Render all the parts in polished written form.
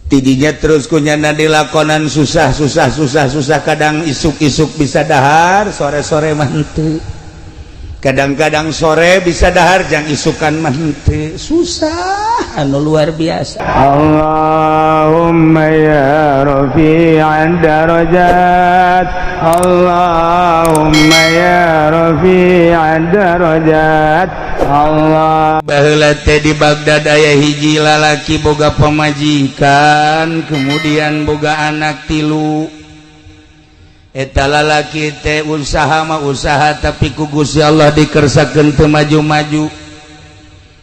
tidinya terus kunyana dilakonan susah kadang isuk-isuk bisa dahar sore-sore mah kadang-kadang sore bisa dahar jang isukan mah susah anu luar biasa. Allahumma ya rafi'ad darajat, Allahumma ya rafi'ad darajat, Allah. Baheula teh di Baghdad aya hiji lalaki boga pamajikan kemudian boga anak 3. Eta lalaki teh usaha tapi ku Gusti Allah dikersakeun teu maju-maju.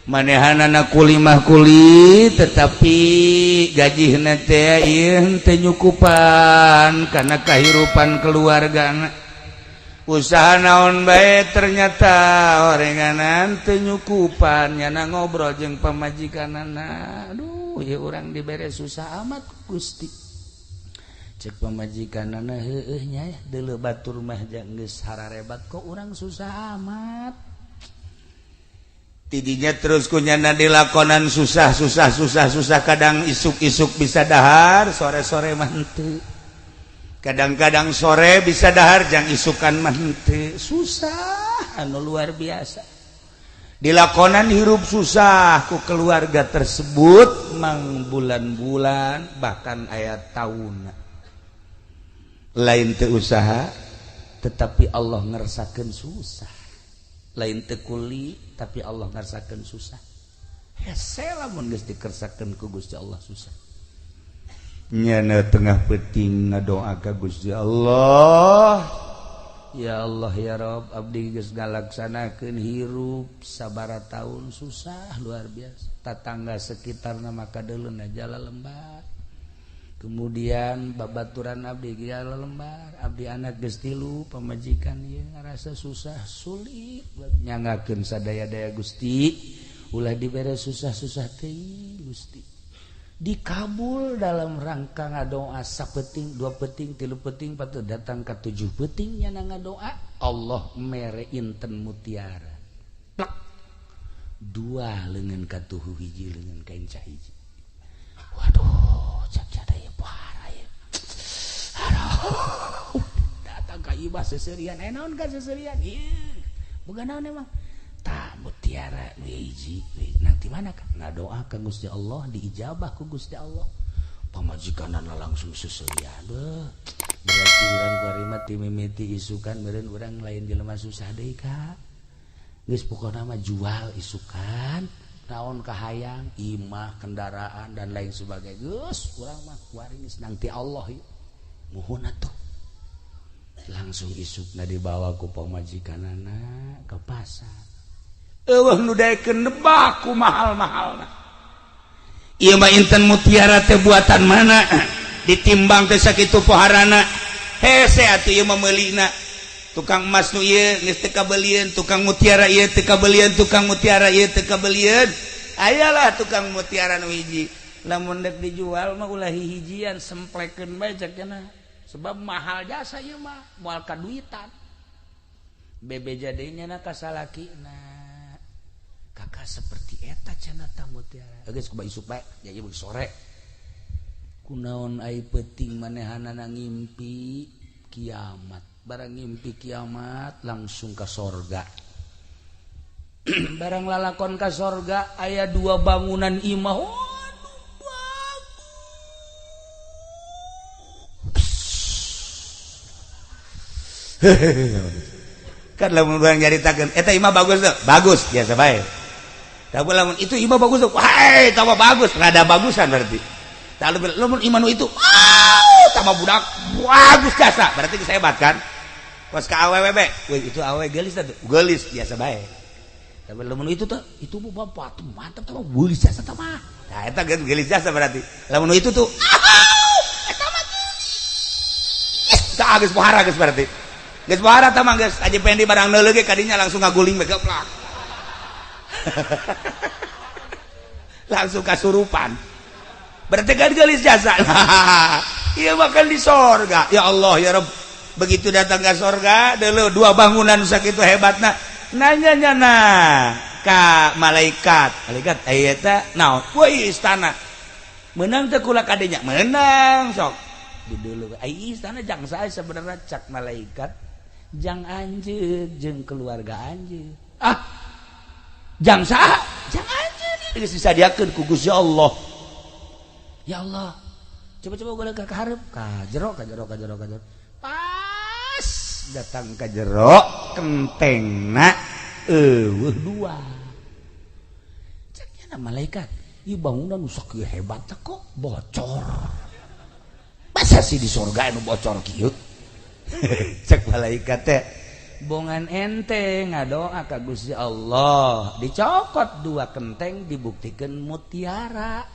Manehanana kulimah kuli tetapi gajihna teh ieu teu nyukupan kana kahirupan keluargana. Usaha naon bae ternyata orenganan teu nyukupan nyana ngobrol jeung pamajikanana. Aduh, ieu urang dibere susah amat Gusti. Cek pamajikanana heueuh nya deuleu batur mah geus hararebat kok urang susah amat. Tidinya terus kunyana dilakonan susah kadang isuk-isuk bisa dahar sore-sore mah henteu. Kadang-kadang sore bisa dahar jang isukan mah henteu. Susah anu luar biasa. Dilakonan hirup susah ku keluarga tersebut mang bulan-bulan bahkan aya taunna. Lain teu usaha tetapi Allah ngersakeun susah, lain teu kuli tapi Allah ngersakeun susah. Hese lamun geus dikersakeun ku Gusti Allah susah. Nyana tengah peuting ngadoa ka Gusti Allah, ya Allah ya Rabb abdi geus ngalaksanakeun hirup sabaraha taun susah luar biasa. Tatangga sekitarna maka deuluna jala lembar. Kemudian babaturan abdi jala lembar, abdi anak geus 3 pamajikan ieu ngarasa susah sulit nyangakeun sadaya-daya Gusti ulah dibere susah-susah teh Gusti. Dikabul dalam rangka ngadoa sapeting 2 peting 3 peting patut datang ka 7 peting nyana ngadoa Allah mere inten mutiara plak 2 leungeun ka tuhu hiji leungeun ka inca hiji. Waduh cak daya pohara ya. Aduh datang ka ibah seserian naon ka seserian ieu boga naon emang tah mutiara hiji nanti mana kan ngadoa ka Gusti Allah diijabah ku Gusti Allah pamajikanana langsung seserian beuh berarti urang kuari mah ti mimiti isukan meureun urang lain jelema susah deui ka geus pokona mah jual isukan naon kahayang imah kendaraan dan lain sebagainya geus urang mah kuari geus nangti Allah ieu muhun atuh langsung isukna dibawa ku pamajikanana ke pasar. Eueuh nu daekeun nebak ku mahal-mahalna. Ieu mah inten mutiara teh buatan mana? Ditimbang teh sakitu poharana. Hese atuh ieu mah meulina. Tukang emas nu ieu geus teu kabelieun, tukang mutiara ieu teu kabelieun, tukang mutiara ieu teu kabelieun. Ayalah tukang mutiara nu hiji. Lamun dek dijual mah ulah hijian semplekeun bae cek cenah. Sebab mahal jasa ieu mah moal kaduitan. Bebeja deui nyana ka salakina. Kakak seperti eta cenah tah mutiara. Geus kumaha isuk bae, ya ieu sore. Kunaon ai peuting manehanana ngimpi kiamat. Barang ngimpi kiamat langsung ka sorga. Barang lalakon ka sorga aya 2 bangunan imah. Kan lamun urang nyaritakeun eta imah bagus tuh. Bagus biasa bae. Tapi lamun itu imah bagus tuh. Wah, eta mah bagus, rada bagusan berarti. Tapi lamun imah nu itu, tambah budak bagus jasa. Berarti geus hebat kan? Pas ka awewe be, itu awewe geulis tuh. Geulis biasa bae. Tapi lamun itu tuh, itu bapak tuh mantap tuh geulis jasa tah mah. Nah, eta geulis jasa berarti. Lamun itu tuh, eta mah tah geus pohara geus berarti. Geus pohara tah mah geus aja pendi barang neuleuh ge kadinya langsung ngaguling bae geplak. Langsung kasurupan. Berarti kan geulis jasa. Ieu makan di sorga. Ya Allah ya Rabb. Begitu datang ke sorga, deuleu 2 bangunan sakitu hebatna. Nanya-nyana ka malaikat. Malaikat aya eta naon? Woi istana. menang teh kula kadenya menang sok di dulu ai istana jang sae sebenarnya cak malaikat jang anjeun jeung keluarga anjeun jang saha jang anjeun geus disadiakeun ku Gusti Allah ya Allah coba-coba gua ka hareup ka jero pas datang ka jero kentengna dua cak nya malaikat ieu bangunan nu sakieu hebat kok bocor masa sih di surga anu bocor kieu cek malaikat teh bongan ente ngadoa ka Gusti Allah dicokot dua kenteng dibuktikan mutiara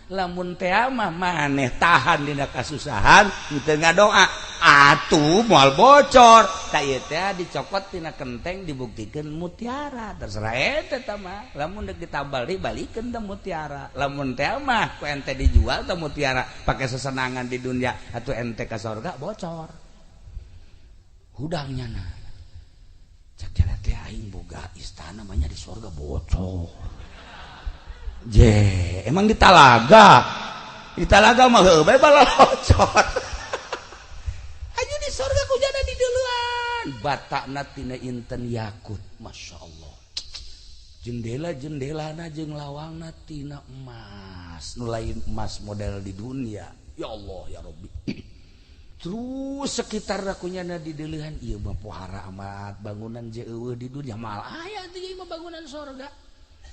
lamun teh mah maneh tahan dina kasusahan teu ngadoa atuh moal bocor da ieu teh dicokot tina kenteng dibuktikan mutiara terserah ente tah mah lamun deuk ditambal dibalikeun teh mutiara lamun teh mah ku ente dijual teh mutiara pake sesenangan di dunia atuh ente ka surga bocor hudangnya na cak jalan teh aing boga istana namanya di surga bocor emang di talaga mah heuh bae bala bocor aja di surga kujana di duluan batakna tina inten yakut masya Allah jendela-jendelana jeung lawangna tina emas nu lain emas model di dunia ya Allah ya Rabbi terus sekitar kunyana di deulehan ieu mah pohara amat bangunan je eueuh di dunia mal aya teh ieu mah bangunan surga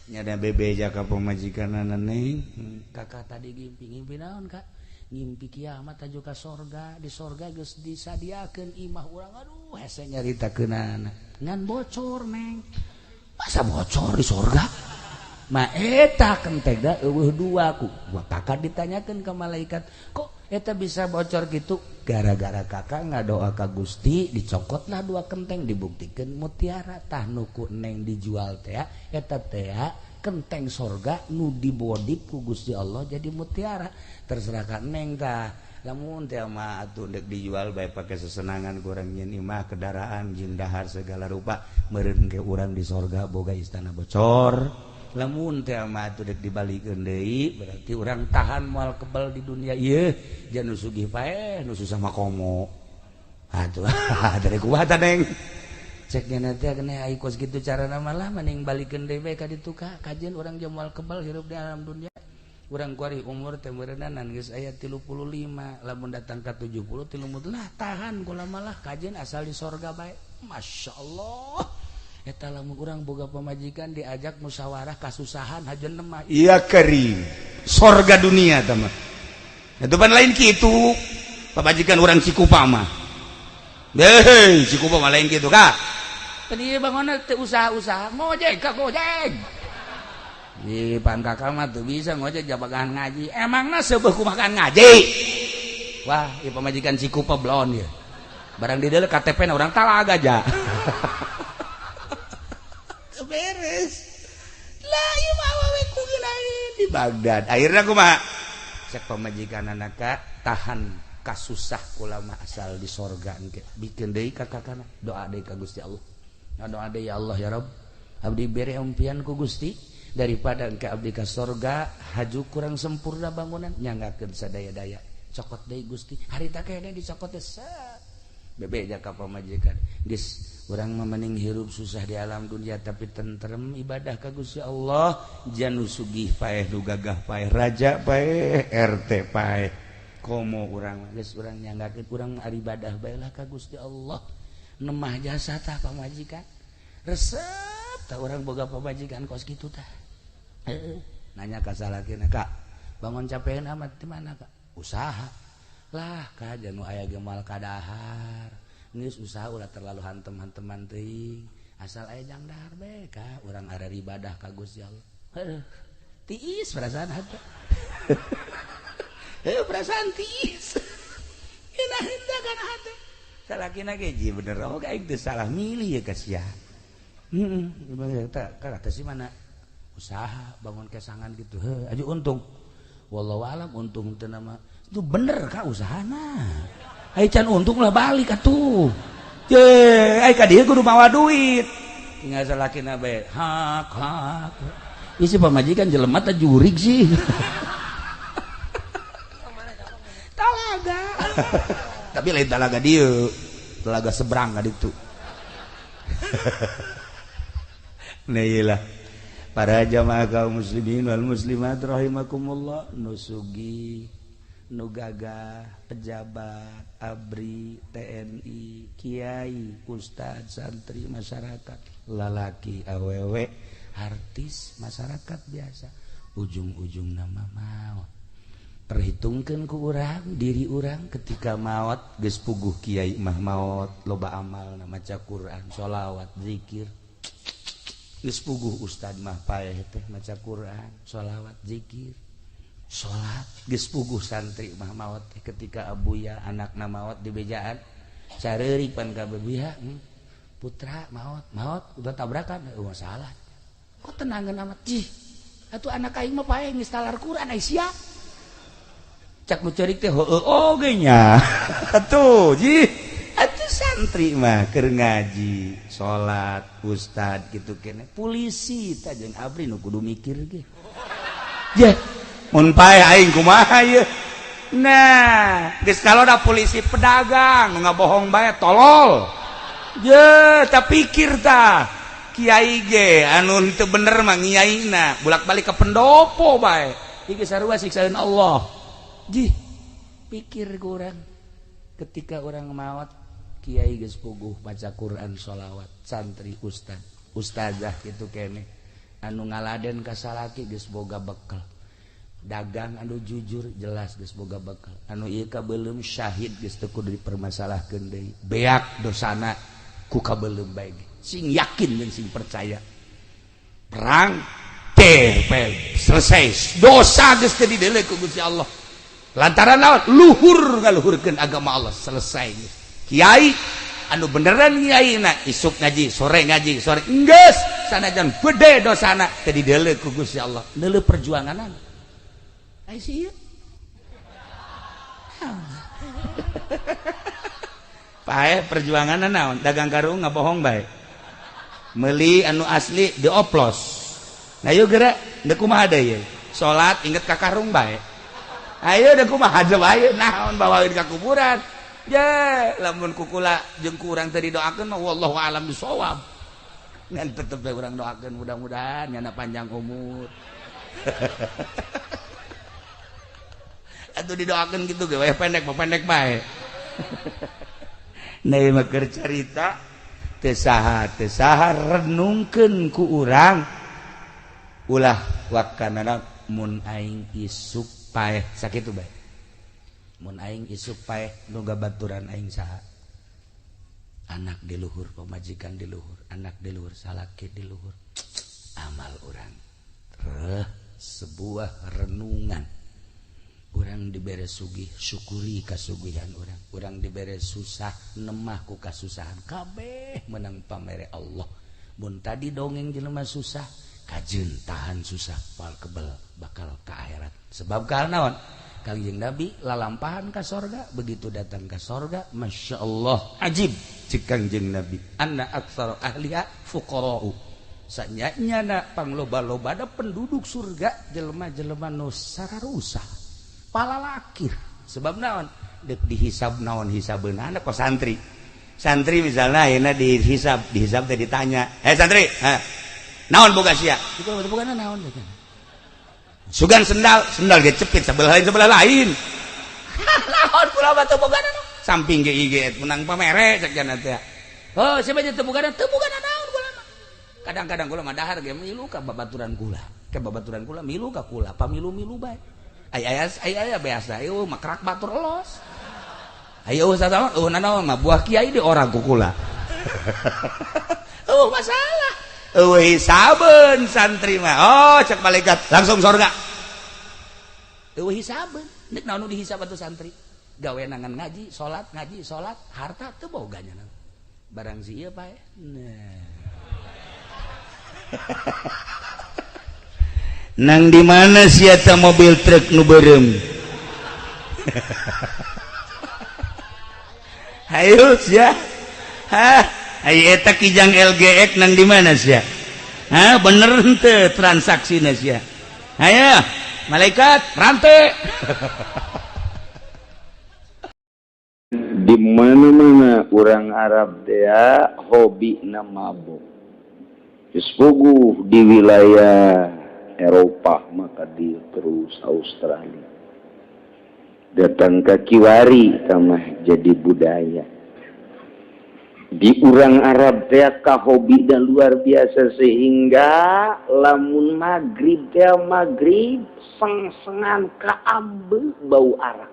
nya da bebeja ka pamajikanna neng kakak tadi ngimpi naon kak ngimpi kiamat aju ka surga di surga geus disadiakeun imah urang aduh hese nyaritakeunana ngan bocor neng masa bocor di surga mah eta kentegna eueuh dua ku kakak ditanyakeun ka malaikat kok eta bisa bocor gitu gara-gara kakak ngadoa ka Gusti dicokotlah dua kenteng dibuktikan mutiara tah nuku neng dijual teh eta teh kenteng sorga nu dibodip ku Gusti Allah jadi mutiara terserah ka neng tah lamun teh mah atuh deuk dijual bae pake sesenangan kurang nyeun imah kendaraan jeung dahar segala rupa meureun ke urang di sorga boga istana bocor lamun teh mah atuh deuk dibalikeun deui berarti urang tahan moal kebal di dunia ieu jan nu sugih paeh nu susah mah komo atuh dari kuatan neng cek nya teh kena aya kos kitu carana malah mending balikeun deui bae ka ditu ka kajian urang jeung moal kebal hirup di alam dunia urang kuari umur teh beureunan geus aya 35 lamun datang ka 70 30 lah tahan kula malah kajian asal di surga bae masyaallah eta lamun urang boga pamajikan diajak musyawarah kasusahan hajeun mah iya kering surga dunia tah mah eta pan lain kitu pamajikan urang Cikupa mah hei Cikupa mah lain kitu ka pan ieu bangunna teu usaha-usaha ngojek ka gojek ieu pan kakak mah teu bisa ngojek jabagan ngaji emangna seubeuh kumakan ngaji wah ieu pamajikan Cikupa blon ieu barang di dieu KTP-na urang talaga aja beres lah ieu mah awewe kudu lain di Baghdad akhirna kumaha cek pamajikan anaka tahan kasusah kula mah asal di sorga engke bikin deui ka kakana doa deui ka Gusti Allah doa deui ya Allah ya Rabb abdi bere umpian ku Gusti daripada engke abdi ka sorga haju kurang sempurna bangunan nyanggakeun sadaya-daya cokot deui Gusti harita kene dicokot teh bebeja ka pamajikan geus urang mah mending hirup susah di alam dunia tapi tentrem ibadah ka Gusti Allah jan nu sugih paeh nu gagah paeh raja paeh RT paeh komo urang geus urang nyanggakeun urang ibadah bae lah ka Gusti Allah nemah jasa tah pamajikan resep tah urang boga pamajikan kos kitu tah nanya ka salakina Kak bangun capeun amat di mana Kak usaha lah ka jan nu aya gemal kadahar geus usaha ulah terlalu hantem-hanteman teuing asal aya jang dahar bae ka urang are ibadah ka Gusti Allah tiis perasaan hate perasaan tiis hina-hina kana hate salakina ge ji bener oge aing teu salah milih ya ka sia eta ka si mana usaha bangun kesangan gitu aju untung wallahu alam untung teu nama itu bener ka usahana ai can untung lah balik atuh ai ka dieu kudu mawa duit tinggal salakina bae hak isi pamajikan jelema teh jurig sih talaga. Tapi lain talaga dieu. Telaga seberang ka ditu. Nah iyalah para jamaah kaum muslimin wal muslimat rahimakumullah, nu sugih, nu gagah, pejabat, abri, TNI, kiai, ustad, santri, masyarakat, lalaki, awewe, artis, masyarakat biasa, ujung-ujung nama maut. Perhitungkan ku urang, diri urang ketika maut geus puguh kiai mah maut, loba amal na maca Quran, sholawat, zikir. Geus puguh ustad mah paeh teh maca Quran, sholawat, zikir, sholat. Geus puguh santri mah maut teh ketika abuya anakna maut di bejaan, sareurik pan ka bebiha, putra maut udah tabrakan, masalah. Kok tenangan amat jih. Atuh anak aing mah paeh geus talar Quran ai sia. Cak nu ceurik teh heueuh oge nya. Atuh jih. Atuh santri mah keur ngaji, salat, ustad kitu keneh. Polisi tah jeung abri nu kudu mikir ge. Yeh, mun paeh aing kumaha ieu? Nah, geus kaloda polisi pedagang nu ngabohong bae tolol. Ye, tah pikir tah. Kiai ge anu teu bener mah ngiyaina, bolak-balik ke pendopo bae. Iki sarua siksaan Allah. Jih, pikir kurang ketika orang maut kiai geus puguh baca Quran, sholawat, santri, ustazah gitu kene anu ngaladen ka salaki geus boga bekal, dagang anu jujur jelas geus boga bekal, anu ieu kabeulem syahid geus teu kudu dipermasalahkeun deui, beak dosana ku kabeulem bae sing yakin jeung sing percaya perang selesai dosa geus teu dideuleu ku Gusti Allah. Lantaran naon? Luhur ngaluhurkeun agama Allah, selesai. Kiai anu beneran kiaina isuk ngaji, sore ngaji, sore enggeus sanajan gede dosana teu dideuleu ku Gusti Allah. Deuleu perjuanganan. Ai sieu. Paeh perjuanganan naon? Dagang karung ngabohong bae. Meuli anu asli dioplos. Nah yeuh geura teu kumaha deui? Salat inget ka karung bae. Ayo da kumaha bae naon bawain ka kuburan. Ya, lamun kukula jeung kurang teu didoakeun mah wallahu a'lam bishawab. Ngan tetep urang doakeun mudah-mudahan nyana panjang umur. Atuh didoakeun kitu ge we pendek bae. Nah, mah keur carita teu saha renungkeun ku urang ulah wakanana mun aing isuk paeh sakitu bae. Mun aing isuk paeh nu gabaturan aing saha? Anak di luhur, pamajikan di luhur, anak di luhur, salaki di luhur. Amal urang. Sebuah renungan. Urang dibere sugih, syukuri kasugihan urang. Urang dibere susah, nemah ku kasusahan. Kabeh menang pamere Allah. Mun tadi dongeng jelema susah, kajeun tahan susah pal kebel bakal ke akhirat. Sebab karena naon? Kangjeng Nabi lalampahan ka sorga, begitu datang ka sorga, masya Allah ajib cik Kangjeng Nabi. Anna aktsara ahliha fuqara'u. Sanyana pangloba-loba ada penduduk surga jelema-jelema nu sararusa. Palalakir. Sebab naon? Dek dihisab naon hisabeunana kok santri. Santri misalnya ayeuna dihisab teh ditanya, "Hei santri, naon boga sia?" Itu bogana naon teh? Sugan sendal ge cepit sebelah lain. Naon kula mah teu bogana samping ge IG menang pamere cek jana teh. Oh, siapa teu bogana naon kula mah. Kadang-kadang kula mah dahar ge milu ka babaturan kula. Ke babaturan kula milu ka kula, pamilu-milu bae. Aya biasa, eueuh makrak batur elos. Ayo saha naon mah buah kiai di orang ku kula. Oh, masalah. Hisabeun santri mah. Oh, cek malaikat langsung surga. Hisabeun. Nek naon dihisab atuh santri? Gawe nangan ngaji, salat, harta teu boganya. Barang si ieu pae. Nah. Nang di mana sia ta mobil truk nu beureum? Hayu sia. Ai eta kijang LGX nang di mana sia? Bener henteu transaksina sia. Aya, malaikat rantai. di mana-mana orang Arab dia hobi mabok. Geus puguh di wilayah Eropa maka di terus Australia. Datang ke kiwari tamah jadi budaya. Di urang Arab teh hobi dan luar biasa sehingga lamun maghrib teh maghrib seng-sengan kaambe bau arak.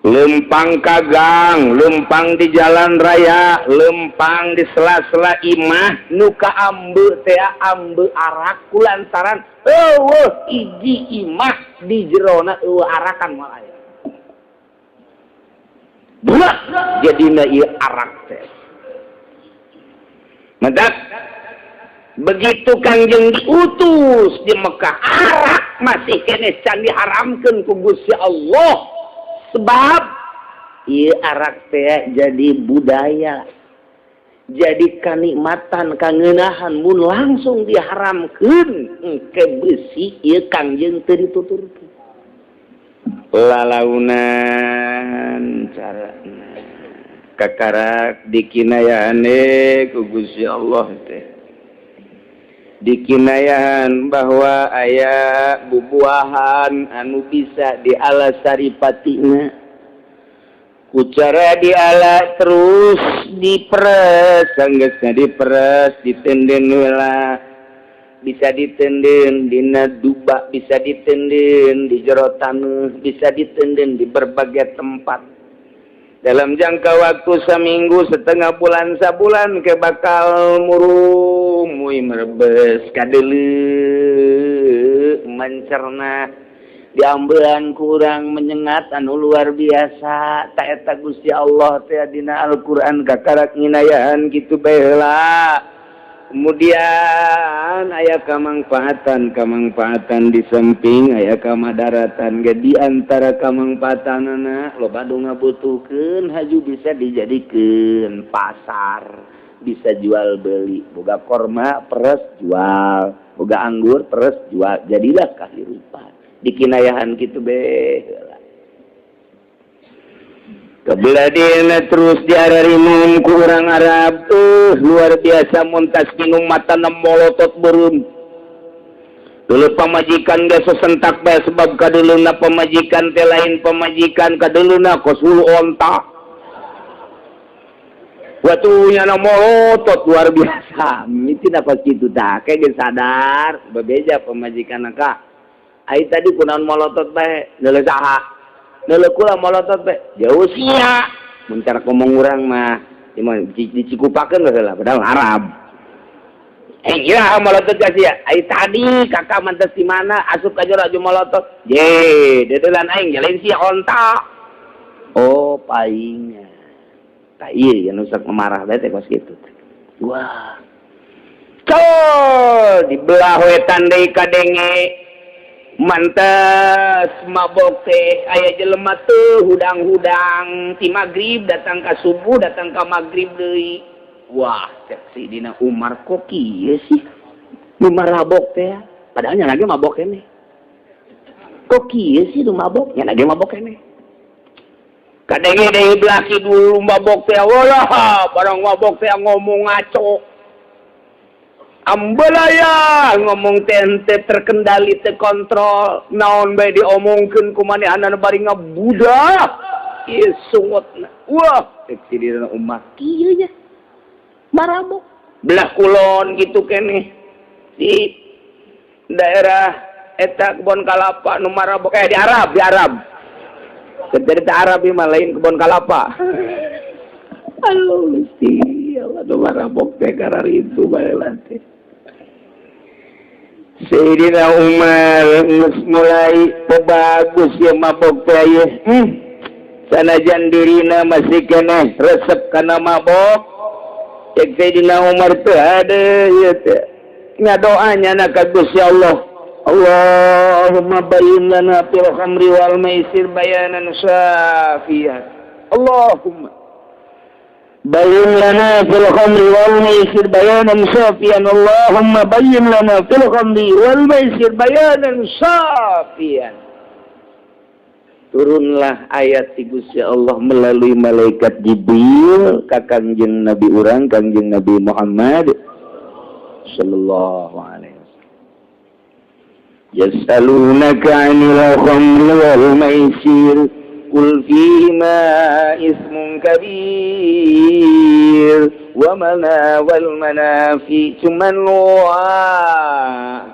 Lempang kagang, lempang di jalan raya, lempang di sela-sela imah, nu kaambe teh ambe arak kulantaran eueuh iji imah di jerona eueuh arakan moal aya. Bulat jadina ieu arak teh. Mendak begitu Kangjeng diutus di Mekah arak masih kene can diharamkeun ku Gusti Allah. Sebab ieu arak teh jadi budaya. Jadi kanikmatan kangenahan mun langsung diharamkeun engke beusi ieu Kangjeng teu dituturkeun. Lalaunan carana kakarak dikinayahane ku Gusti Allah teh dikinayahan bahwa aya bubuahan anu bisa diala saripatina ku cara diala terus diperes sanggeusna diperes ditenden heula bisa ditenden dina duba, bisa ditenden di jero taneuh, bisa ditenden di berbagai tempat. Dalam jangka waktu seminggu, setengah bulan, sabulan ke bakal murumuy merebes kadeuleu mencerna diambelan kurang menyengat anu luar biasa. Ta eta Gusti Allah teh dina Al-Qur'an kakarak nginayahan kitu bae heula. Kemudian aya kamangpaatan di samping aya kamadaratan ge di antara kamangpaatanna loba anu ngabutuhkeun haju bisa dijadikeun pasar bisa jual beli boga korma peres jual boga anggur peres jual jadilah kahirupan dikinayahan kitu be kebeladina terus diararimum ku urang Arab luar biasa muntas minum matana molotot beureum. Dulu pamajikan ge sesentak bae sebab kadeuluna pamajikan teh lain pamajikan kadeuluna kos hulu onta. Watunya na molotot luar biasa. Miti napa kitu tah kege sadar bebeja pamajikan ka. Ai tadi kunaon molotot bae deuleu saha? Nelekula molotot be jauh sia mencar ngomong urang mah dicikupakeun heula padahal Arab iya molotot ka sia ai tadi kakak mantes di mana asup ka jero aju molotot ye dedelan aing jalain sia onta oh paingnya ta ieu anu sok marah bae teh kos kitu wah col dibelah wetan deui ka denge mantas mabok teh aya jelema teh hudang-hudang ti magrib datang ka subuh datang ka magrib deui wah cek si dina Umar kok kieu sih nu marabok teh padahal nya lagi mabok keneh kok kieu sih nu mabok nya lagi mabok keneh kadenge deui belah kidul mabok teh walah barang mabok teh ngomong ngaco ambelaya ngomong tente terkendali terkontrol naon bae diomongkeun ku manehanna bari ngabudak ieu sungotna wah cek si dina Umar kieu nya marabok belah kulon gitu keneh di daerah eta kebon kalapa nu marabok di Arab jadi di Arab mah lain kebon kalapa aduh Gusti Allah nu marabok teh karari itu bae teh Sayyidina Umar mulai bagus ya mabok teh sanajan dirina masih keneh resep kana mabok cek Sayyidina Umar teh ada ieu teh ngadoanya na ka Gusti Allah Allahumma bayyin lana fil khamri wal maisir bayanan syafiyan Allahumma bayyin lana fil khamri wal maisir bayanan syafiyan Allahumma bayyin lana fil khamri wal maisir bayanan syafiyan turunlah ayat ti Gusti Allah melalui malaikat Jibril ka Kangjeng Nabi urang Kangjeng Nabi Muhammad sallallahu alaihi wasallam. Yas'alunaka 'anil khamri wal maisir qul fihima ismun kabir wa wal manafi cuman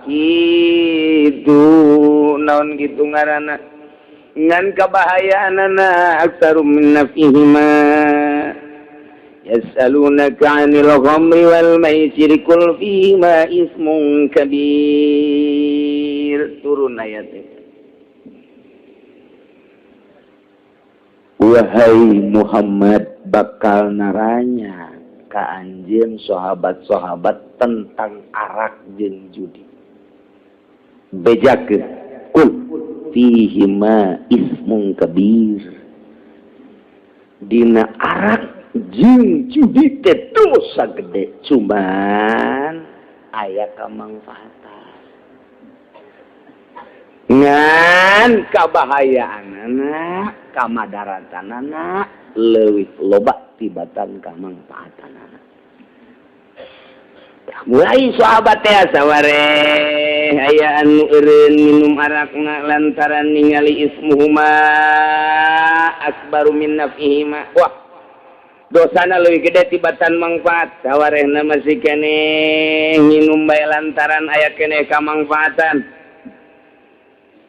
gitu naon gitu ngaranna ngan kabahayaanana aktsarum min nafihima yas'alunaka 'anil khamri wal maisir qul fihima ismun kabir turun ayat itu. Wahai Muhammad bakal naranya ka anjeun sahabat-sahabat tentang arak jeung judi bejakeun kul fihima ismun kabir dina arak jeung judi teh dosa gede cuman aya kamangfaatan ngan kabahayaanana kamadaratanana leuwih loba tibatan kamangfaatanana mulai sahabat teh sawareh aya anu eureun minum arak lantaran ningali ismuhuma akbaru min nafihima wah dosana leuwih gede tibatan mangfaat sawarehna masih keneh nginum bae lantaran aya keneh kamangfaatan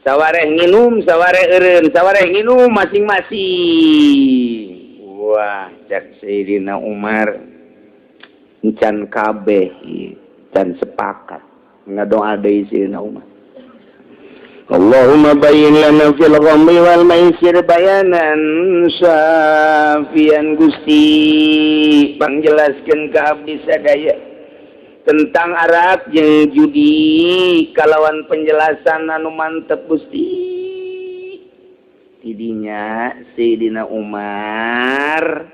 sawareh nginum sawareh eureun sawareh nginum masing-masing wah cak Sayyidina Umar can kabeh can sepakat ngadoa deui Sayyidina Umar Allahumma bayyin lana fil ghamri wal maisir bayanan syafian Gusti pangjelaskeun ka abdi sadaya tentang arak jeung judi kalawan penjelasan anu mantep Gusti tidinya Sayyidina Umar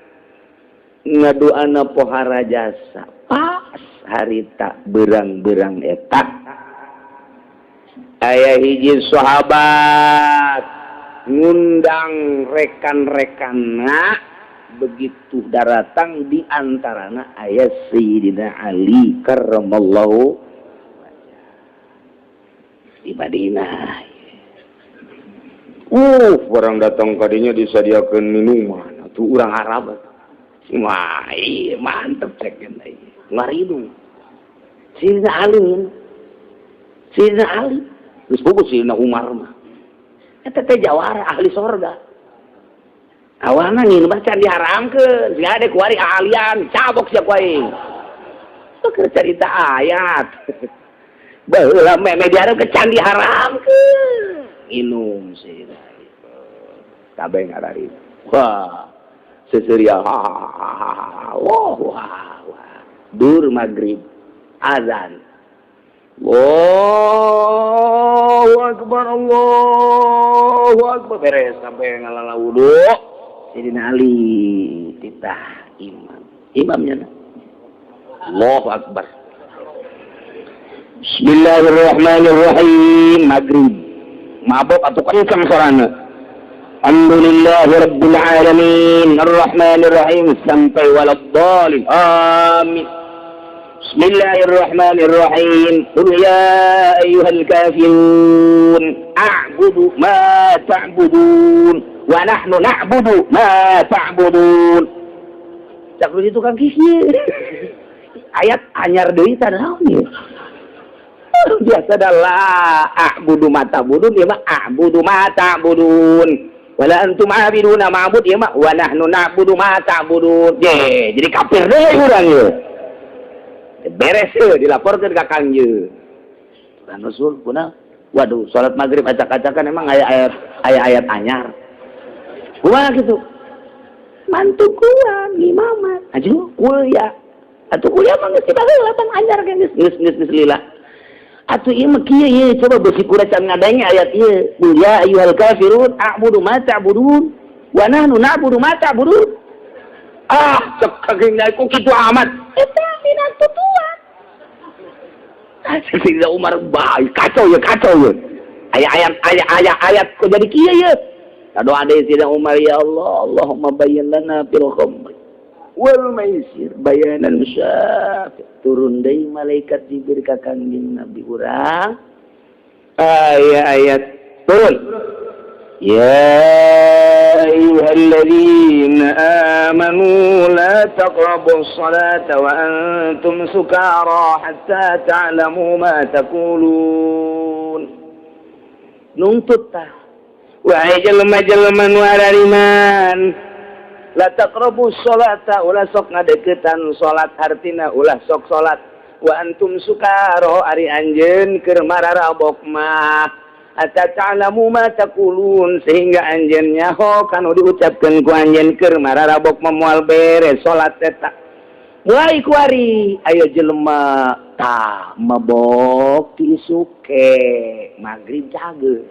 ngadoana pohara jasa pas harita berang-berang eta aya hiji sahabat ngundang rekan-rekanna begitu datang di antarana aya Sayyidina Ali karramallahu di Madinah. Orang datang kadinya disadiakeun minuman atuh urang Arab. Wah, iya mantep cekeun deui. Ngaridu. Sayyidina Ali. Sayyidina Ali. Geus boga Sayyidina Umar mah. Eta teh jawara ahli sorga. Awana nginum can diharamkeun, siga ade kuari ahlian, cabok sia ku aing. Keur cerita ayat. Baheula meme diharap ke can diharamkeun. Inum Sayyidina Ali. Kabeh ngarari. Wah. Seseria wah dur maghrib azan Allahu akbar beres sampai ngalala wudu Sayyidina Ali titah imamnya Allahu akbar Bismillahirrahmanirrahim maghrib mabok atuh kencang sorana Alhamdulillahi Rabbil Alamin Ar-Rahmanir-Rahim sampai waladhdallin amin Bismillahirrahmanirrahim Qul ya ayyuhal kafirun a'budu ma ta'budun wa nahnu na'budu ma ta'budun cak lu itu kan kisir ayat anyar deui tanaon ieu biasa adalah a'budu ma ta'budun ya mah a'budu ma ta'budun wala antum abiduna ma'bud ya mak wa nahnu na'budu ma ta'budun jadi kafir deui urang ye beres ye dilaporkeun ka Kang ye kan Rasul kuna waduh salat maghrib acak-acakan emang aya ayat anyar kumaha gitu mantu kuat imamat aju kuliah atuh kuliah mah geus baheula pan anyar geus lila atuh ieu mah kieu ye coba beusi kura can ngadenge ayat ieu qul ya ayyuhal kafirun a'budu ma ta'budun wa nahnu na'budu ma ta'budun cek kagengna ku kitu amat eta dina tutuan Sayyidina Umar bae kacau ya aya ayat kok jadi kieu ye doa deui Sidina Umar, ya Allah, Allahumma bayyin lana fil khamr wal maisir bayanan syafi. Turun deui malaikat Jibril ka kangjeng Nabi urang. Ayat turun. Ya ayyuhalladzina amanu la taqrabus salata wa antum sukara hatta ta'lamu ma taqulun. Nuntut tah wahai jelema-jelema nu arariman, la taqrabus salata ulah sok ngadeukeutan salat, artina ulah sok salat wa antum sukara ari anjeun keur mararabok mah. Hatta ta'lamu ma taqulun, sehingga anjeun nyaho kanu diucapkeun ku anjeun keur mararabok moal beres salat eta. Mulai kuari aya jelema tah mabok ti isuke magrib cageus.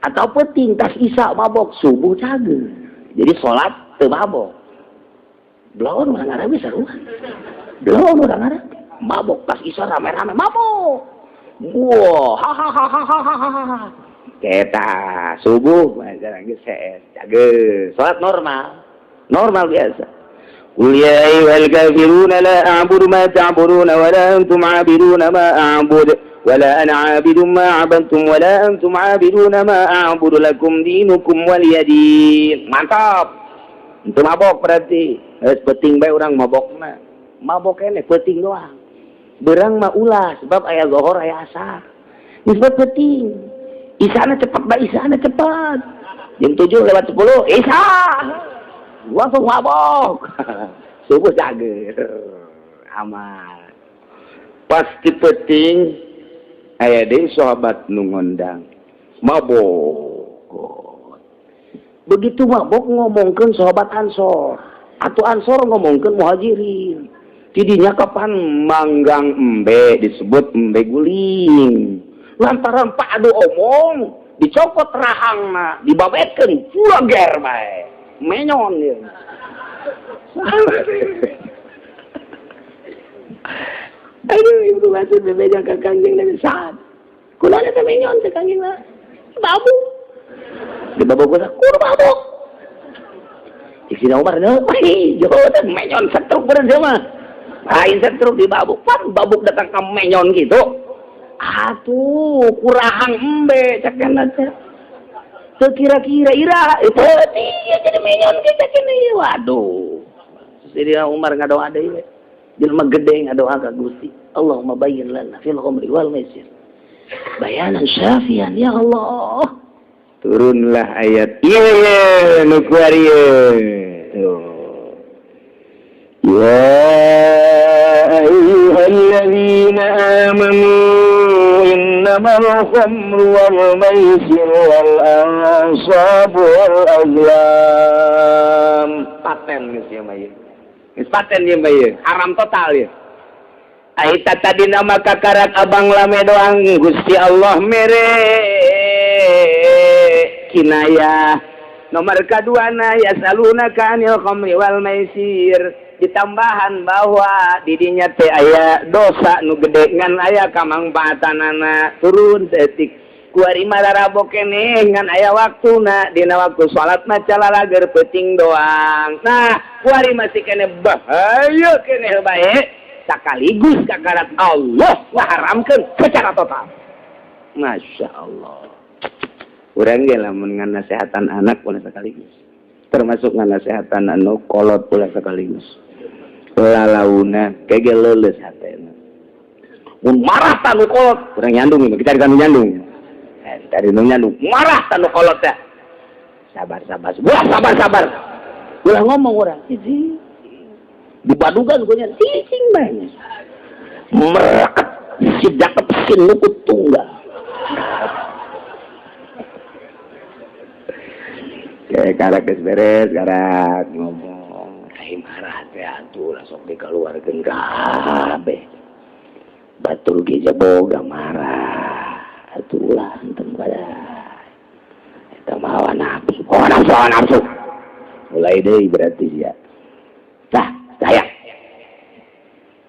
Atau penting tas isya mabok subuh cageus. Jadi salat teu mabok. Belum orang Arab sarua. Belum orang Arab mabok tas isya rame-rame mabok. Wah, hahaha. Kita subuh jarang geus cageus. Salat normal biasa. Qul ya ayyuhal kafiruna la a'budu ma ta'buduna wa la antum 'abiduna ma a'budu wa la ana 'abidun ma 'abadtum wa la antum 'abiduna ma a'budu lakum dinukum waliyadin. Mantap. Itu mabok berarti. Geus penting bae urang mabok mah. Mabok keneh penting doang. Berang mah ulah sebab aya zuhur aya asar. Nisbat penting. Isana cepat bae isana cepat. Jam 7:10 isya. Langsung mabok. Subuh cageus. Aman. Pasti penting aya deui sahabat nu ngondang. Mabok. Begitu mabok ngomongkeun sahabat Ansor. Atuh Ansor ngomongkeun Muhajirin. Tidinya kapan manggang embe disebut embe guling. Lantaran padu omong dicopot rahangna, dibabetkeun juager bae. Menyon ya. Aduh, ibu maksud bebeja ka kangjeng Nabi saat. Kulana teh menyon teh kangjeng mah. Babu. Di babu kota kur babu. Sidina Umar nya, "Wih, jo teh menyon setruk bener mah." Lain setruk di babuk, pan babuk datang ke menyon gitu. Atuh, kurahang embe cakena teh. Teu kira-kira ira, itu dia jadi menyon kita kene. Waduh. Sidina Umar ngadoa deui we. Jelema gede ngadoa ka Gusti. Allahumma bayyin lana fil khamri wal maisir bayanan syafian ya Allah. Turunlah ayat ieu nu kuarieu. يا أيها الذين آمنوا إنما الخمر والميسر والأنصاب والأزلام. Paten geus ya mah. Geus paten ya mah. Haram total ya. Aita tadi nama kakarak abang lame doang Gusti Allah mere kinayah. Nomor keduana yasalunaka anil khamri wal maisir. Ditambahan bahwa didinya teh aya dosa nu gede ngan aya kamangpaatanana turun detik kuari mararabok keneh ngan aya waktuna dina waktu salat mah calalager peuting doang. Nah kuari masih keneh bahaya keneh bae sakaligus kakarat Allah ngaharamkeun secara total. Masya Allah. Urang ge lamun ngan nasehatan anak pun sekaligus termasuk ngan nasehatan anu kolot pula sekaligus. Lalauna kege leuleus hatena. Mun marah tanu kolot, urang nyandung kita kan nyandung. Dari nu nyandung, marah tanu kolot teh. Sabar. Wah, sabar. Ulah ngomong urang, "Iji." Dibadugan ku nya cicing bae. Mereket sidak sin lukut tunggal. Kayak karak beres, karak ngomong. Marah teh atuh langsung dikeluarkeun kabeh. Batul ge boga marah. Atuh lah enten pada. Eta mah hawa nafsu. Mulai deui berarti ya. Tah, saya.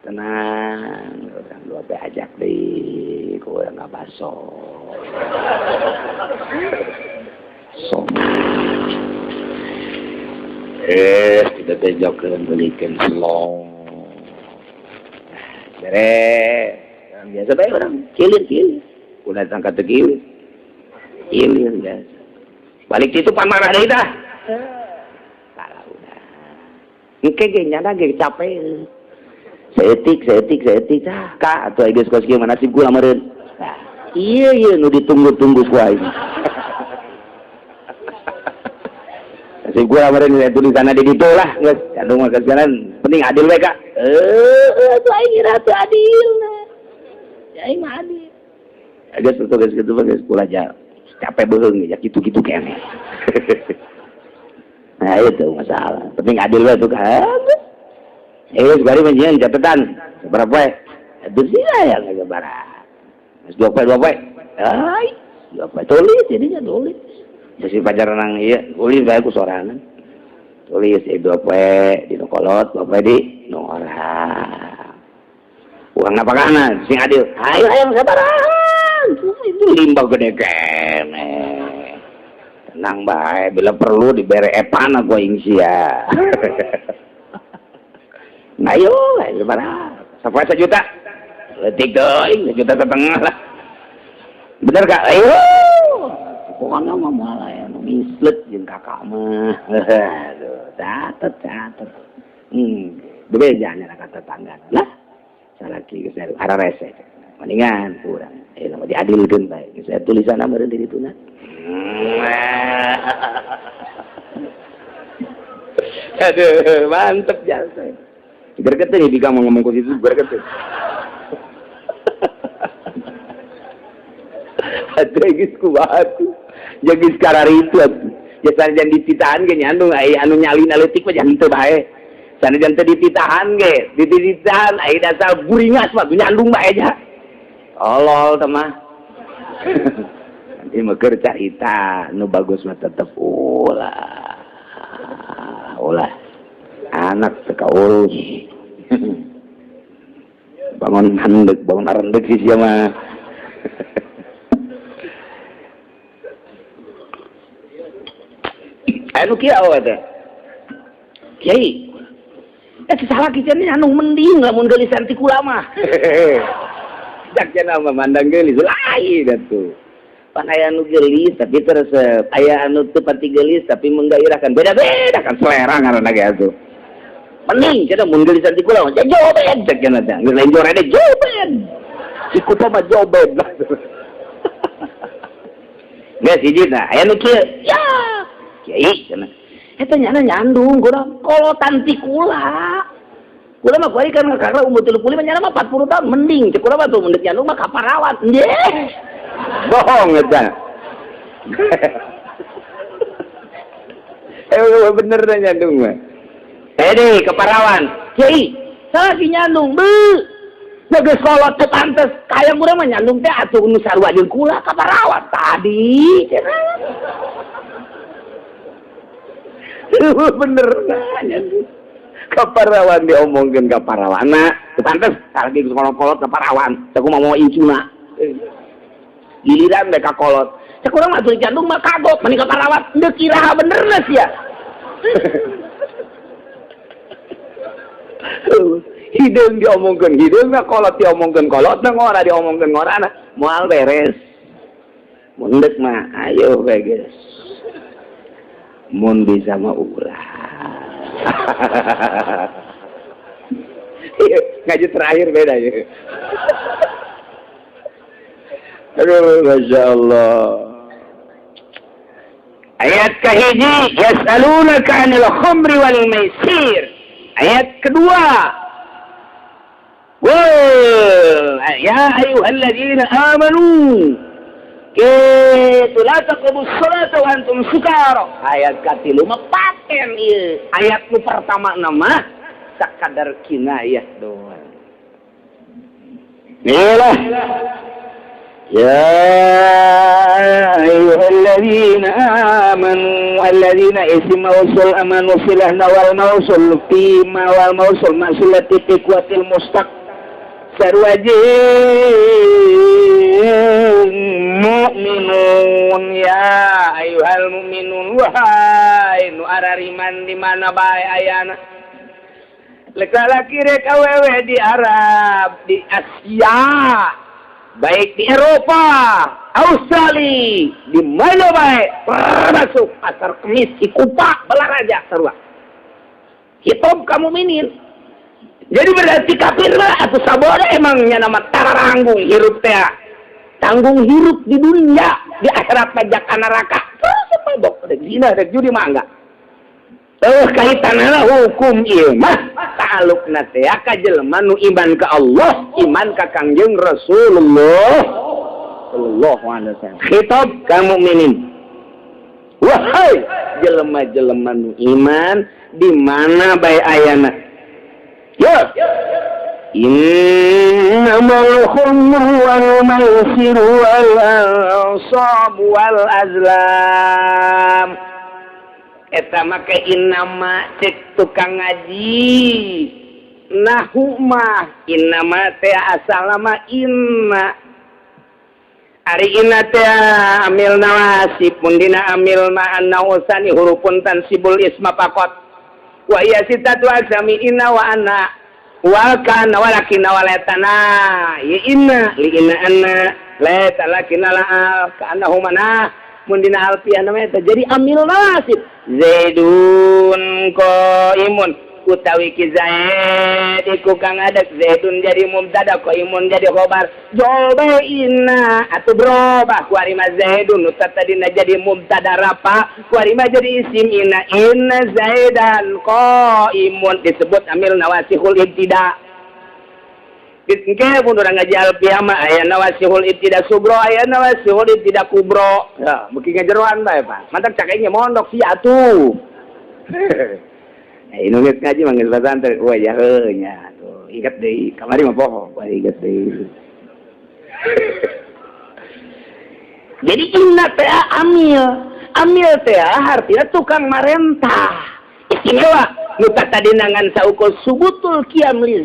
Tenang, urang dua teh ajak deui ku urang ngabaso. kita bejokeun belikan selong. Beres. Biasa bae orang kilir. Udah tangkat teu kilir biasa. Balik itu pamarah deui dah. Salah udah. Engke ge nyana ge capek. Seetik tah. Ka atuh geus kos kieu nasib kula meureun. Iya nu ditunggu-tunggu ku aing. Nasib kula meureun tulisanna di ditu lah geus. Kandung mah kasaran penting adil we Kak. Atuh aing ngira teu adil. Ya aing mah adil. Geus tugas kitu geus kula aja capek beung ya gitu-gitu kene. Nah itu masalah. Penting adil we tuh kan. Bari menjian catatan seberapa we? Bersih ya enggak barang. Mas 2 poe. Ai, 2 poe tulis jadinya tulis. Jadi pacaran nang ieu, tulis bae ku sorangan. Tulis 2 poe di kolot, 2 poe di orang. Uang apa kana sing adil. Ayo sabaran. Itu limbah gede kene. Tenang bae, bila perlu dibere epan aku aing sia. Ayo, sabaran. Sampai 1 juta. Letik doi, 1,5 juta lah. Bener Kak? Ayo. Pokoknya mah malah ya, mislet jeung kakak mah. Aduh, catet. Bebejanya kata tetangga. Lah, salaki geus ara rese. Mendingan kurang. Mah diadilkeun bae. Saya tulisan meureun di dituna. Aduh, mantep jasa. Gergeteuh nih Bika mau ngomong ku situ gergeteuh. Atuh geus kuat. Jeung kararitu atuh. Ya sanajan dititahan ge nyandung anu nyalin leutik mah jangan teu bae. Sanajan teu dititahan ge, dititahan ai dasar buringas mah nyandung bae aja. Olol teh mah. Nanti mah keur carita nu bagus mah tetep ulah. Anak teu kaurus. Bangun arendeg sih sia mah. Anu kieu awe teh. Kiai. Salah kieu anu mending lamun geulisan ti kula mah. Jak cenah mah mandang geulis lain atuh. Pan aya anu geulis tapi terus aya anu teu pati geulis tapi menggairahkan. Beda-beda kan selera ngaranna ge atuh. Mending cenah mun geulisan ti kula mah joben jak cenah teh. Geus lain jorede joben. Si kutu mah joben. Geus hiji tah aya nu kieu. Ya. Kiai cenah. Eta nyana nyandung kurang kolotan ti kula. Kula mah kuari kan ngakara umur 35 nyana mah 40 tahun mending cek kula mah tuh mendek nyandung mah kaparawat. Nggih. Bohong eta. Bener dah nyandung mah. Deh keparawan. Kiai, salah si nyandung. Geus kolot teu pantes. Kaya urang mah nyandung teh atuh nu sarua jeung kula kaparawat tadi. Bener nyandung. Kaparawan diomongkeun kaparawana. Teu pantes salagi kolot-kolot kaparawan. Cek mau incuna. Giliran mereka kolot. Cek urang mah atuh nyandung mah kagok mending kaparawat. Teu kiraha benerna sia. Hideung diomongkeun hideung mah kolot diomongkeun kolot na ngora diomongkeun ngorana moal beres. Mun deuk mah ayo we geus. Mun bisa mah ulah. Ngaji terakhir beda ya. Aduh, Masya Allah. Ayat kahiji, yas'alunaka 'anil khamri wal maisir. Ayat kedua, ya ayyuhalladzina amanu la taqrabus salata wa antum sukara. Ayat katilu mah paten ieu. Ayat nu pertama nama sakadar kinayah doang. Inilah ya ayyuhalladzina amanu alladzina isma usul amanu silahna wal mausul fi ma wal mausul masulati fi kuatil mustaq sarua mukminun ya ayyuhal mukminun wahai nu arariman di mana bae ayana laki-laki rek awewe di Arab di Asia baik di Eropa Australia di mana bae masuk pasar kemis di Kupa Balaraja sarua hitam kamu minin jadi berarti kafir lah atau sabore emangnya nama taranggung hirup teh tanggung hirup di dunia di akhirat pajak neraka apa dok rek zina rek judi mah enggak kaitanna hukum ieu mah ta'alluqna teh ka jelema nu iman ka Allah iman ka Kangjeng Rasulullah sallallahu alaihi wasallam khitab ka mukminin wahai jelema-jelema nu iman di mana bae ayana ya innamal khumru wal maisiru wal ansab wal azlam eta make innama cek tukang ngaji nahu mah innama teh asalama inna ari inna teh amil nawasib mun dina amil ma an-nawsani hurufun tansibul isma faqat wa iya sitatu asami inna wa anna wa kana walakina walatana ya inna li inna anna la talakina la kana humana mun dina alfiah namanya jadi amil nasib zaidun qaimun utawi ki zaid iku kang ada zaidun jadi mubtada qaimun jadi khobar jobe inna atuh berubah ku ari mah zaidun tadina jadi mubtada rafa ku ari mah jadi isim inna zaidan qaimun disebut amil nawasihul ibtida engke mun urang ngaji alfiah mah aya nawasihul ibtida subro aya nawasihul ibtida kubro ya beuki ngajeroan bae Pak mantap cak aing mondok sia atuh nulis ngaji manggil pesantren wah ya heunya tuh ingat deui kamari mah poho wah ingat deui jadi inna teh amil teh artinya tukang marentah istimewa nu tadi nangan saukul subutul qiyam li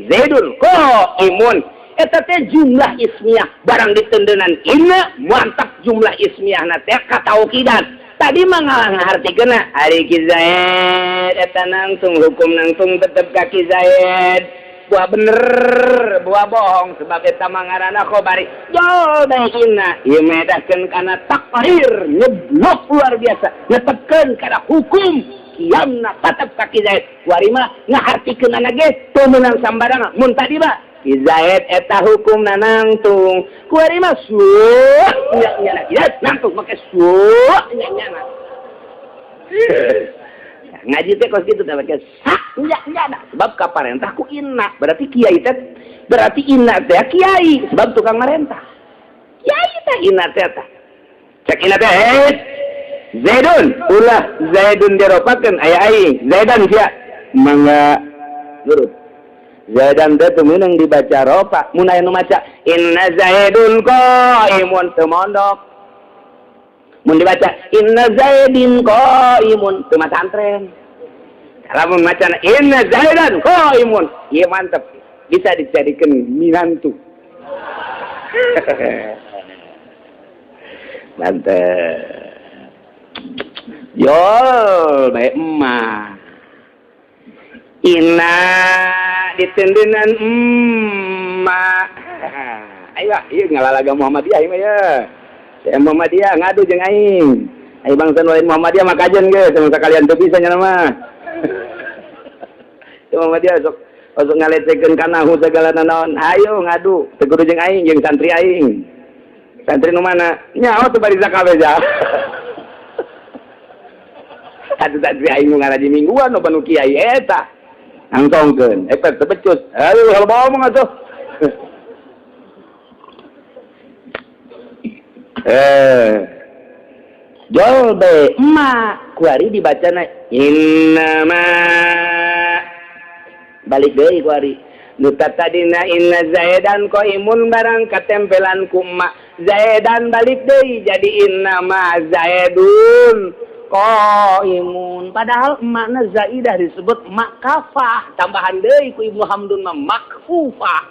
zaidun qaimun eta teh jumlah ismiyah barang ditendenan inna mantap jumlah ismiyahna teh kataukidan tadi mah ngahartikeunna ari ki Zaid eta nangtung hukum nangtung tetep ka ki Zaid buah bener buah bohong sebab eta mah ngaranna khabari jodahina ieu medahkeun kana takrir nyeblok luar biasa netepkeun kana hukum kiamna tetep ka ki Zaid kuari mah ngahartikeunna ge teu meunang sambarang mun tadi mah ki Zaid eta hukumna nangtung kuari mah nya nangtung make nya ngaji teh kos kitu teh make nya sebab kaparentah ku inna berarti kiai teh berarti inna teh kiai sebab tukang marentah kiai teh inna teh cek inna teh Zaidun ulah Zaidun diropakeun aya aing Zaidan sia mangga nurut Zaidan teh teu meunang dibaca ropa mun aya nu maca inna Zaidun qaimun teu mondok mun dibaca inna Zaidin qaimun teu masantren lamun macana inna Zaidan qaimun ieu mantep bisa dijadikeun minantu mantep yol bae emak inna ditendenan emak ayo ieu ngalalaga Muhammadiyah ieu mah ya saya Muhammadiyah ngadu jeung aing aing bangsa nu lain Muhammadiyah mah kajen geus sama sakalian teu bisa nya mah Muhammadiyah sok ngalecehkeun kanahu sagala naon ayo ngadu teu kudu jeung aing jeung santri aing santri nu mana nyaho teu bari sakabeh ja atuh santri aing nu ngaraji mingguan nu panu kiai eta angtongkeun efek tebecus ayo halbawa mah atuh jolbe emak kuari dibacana innama balik deui kuari nu tadina inna Zaidan qaimun barang katempelan ku emak Zaidan balik deui jadi innama Zaidun qaimun padahal emakna Zaidah disebut makafah tambahan deui ku Ibnu Hamdun mah makfufah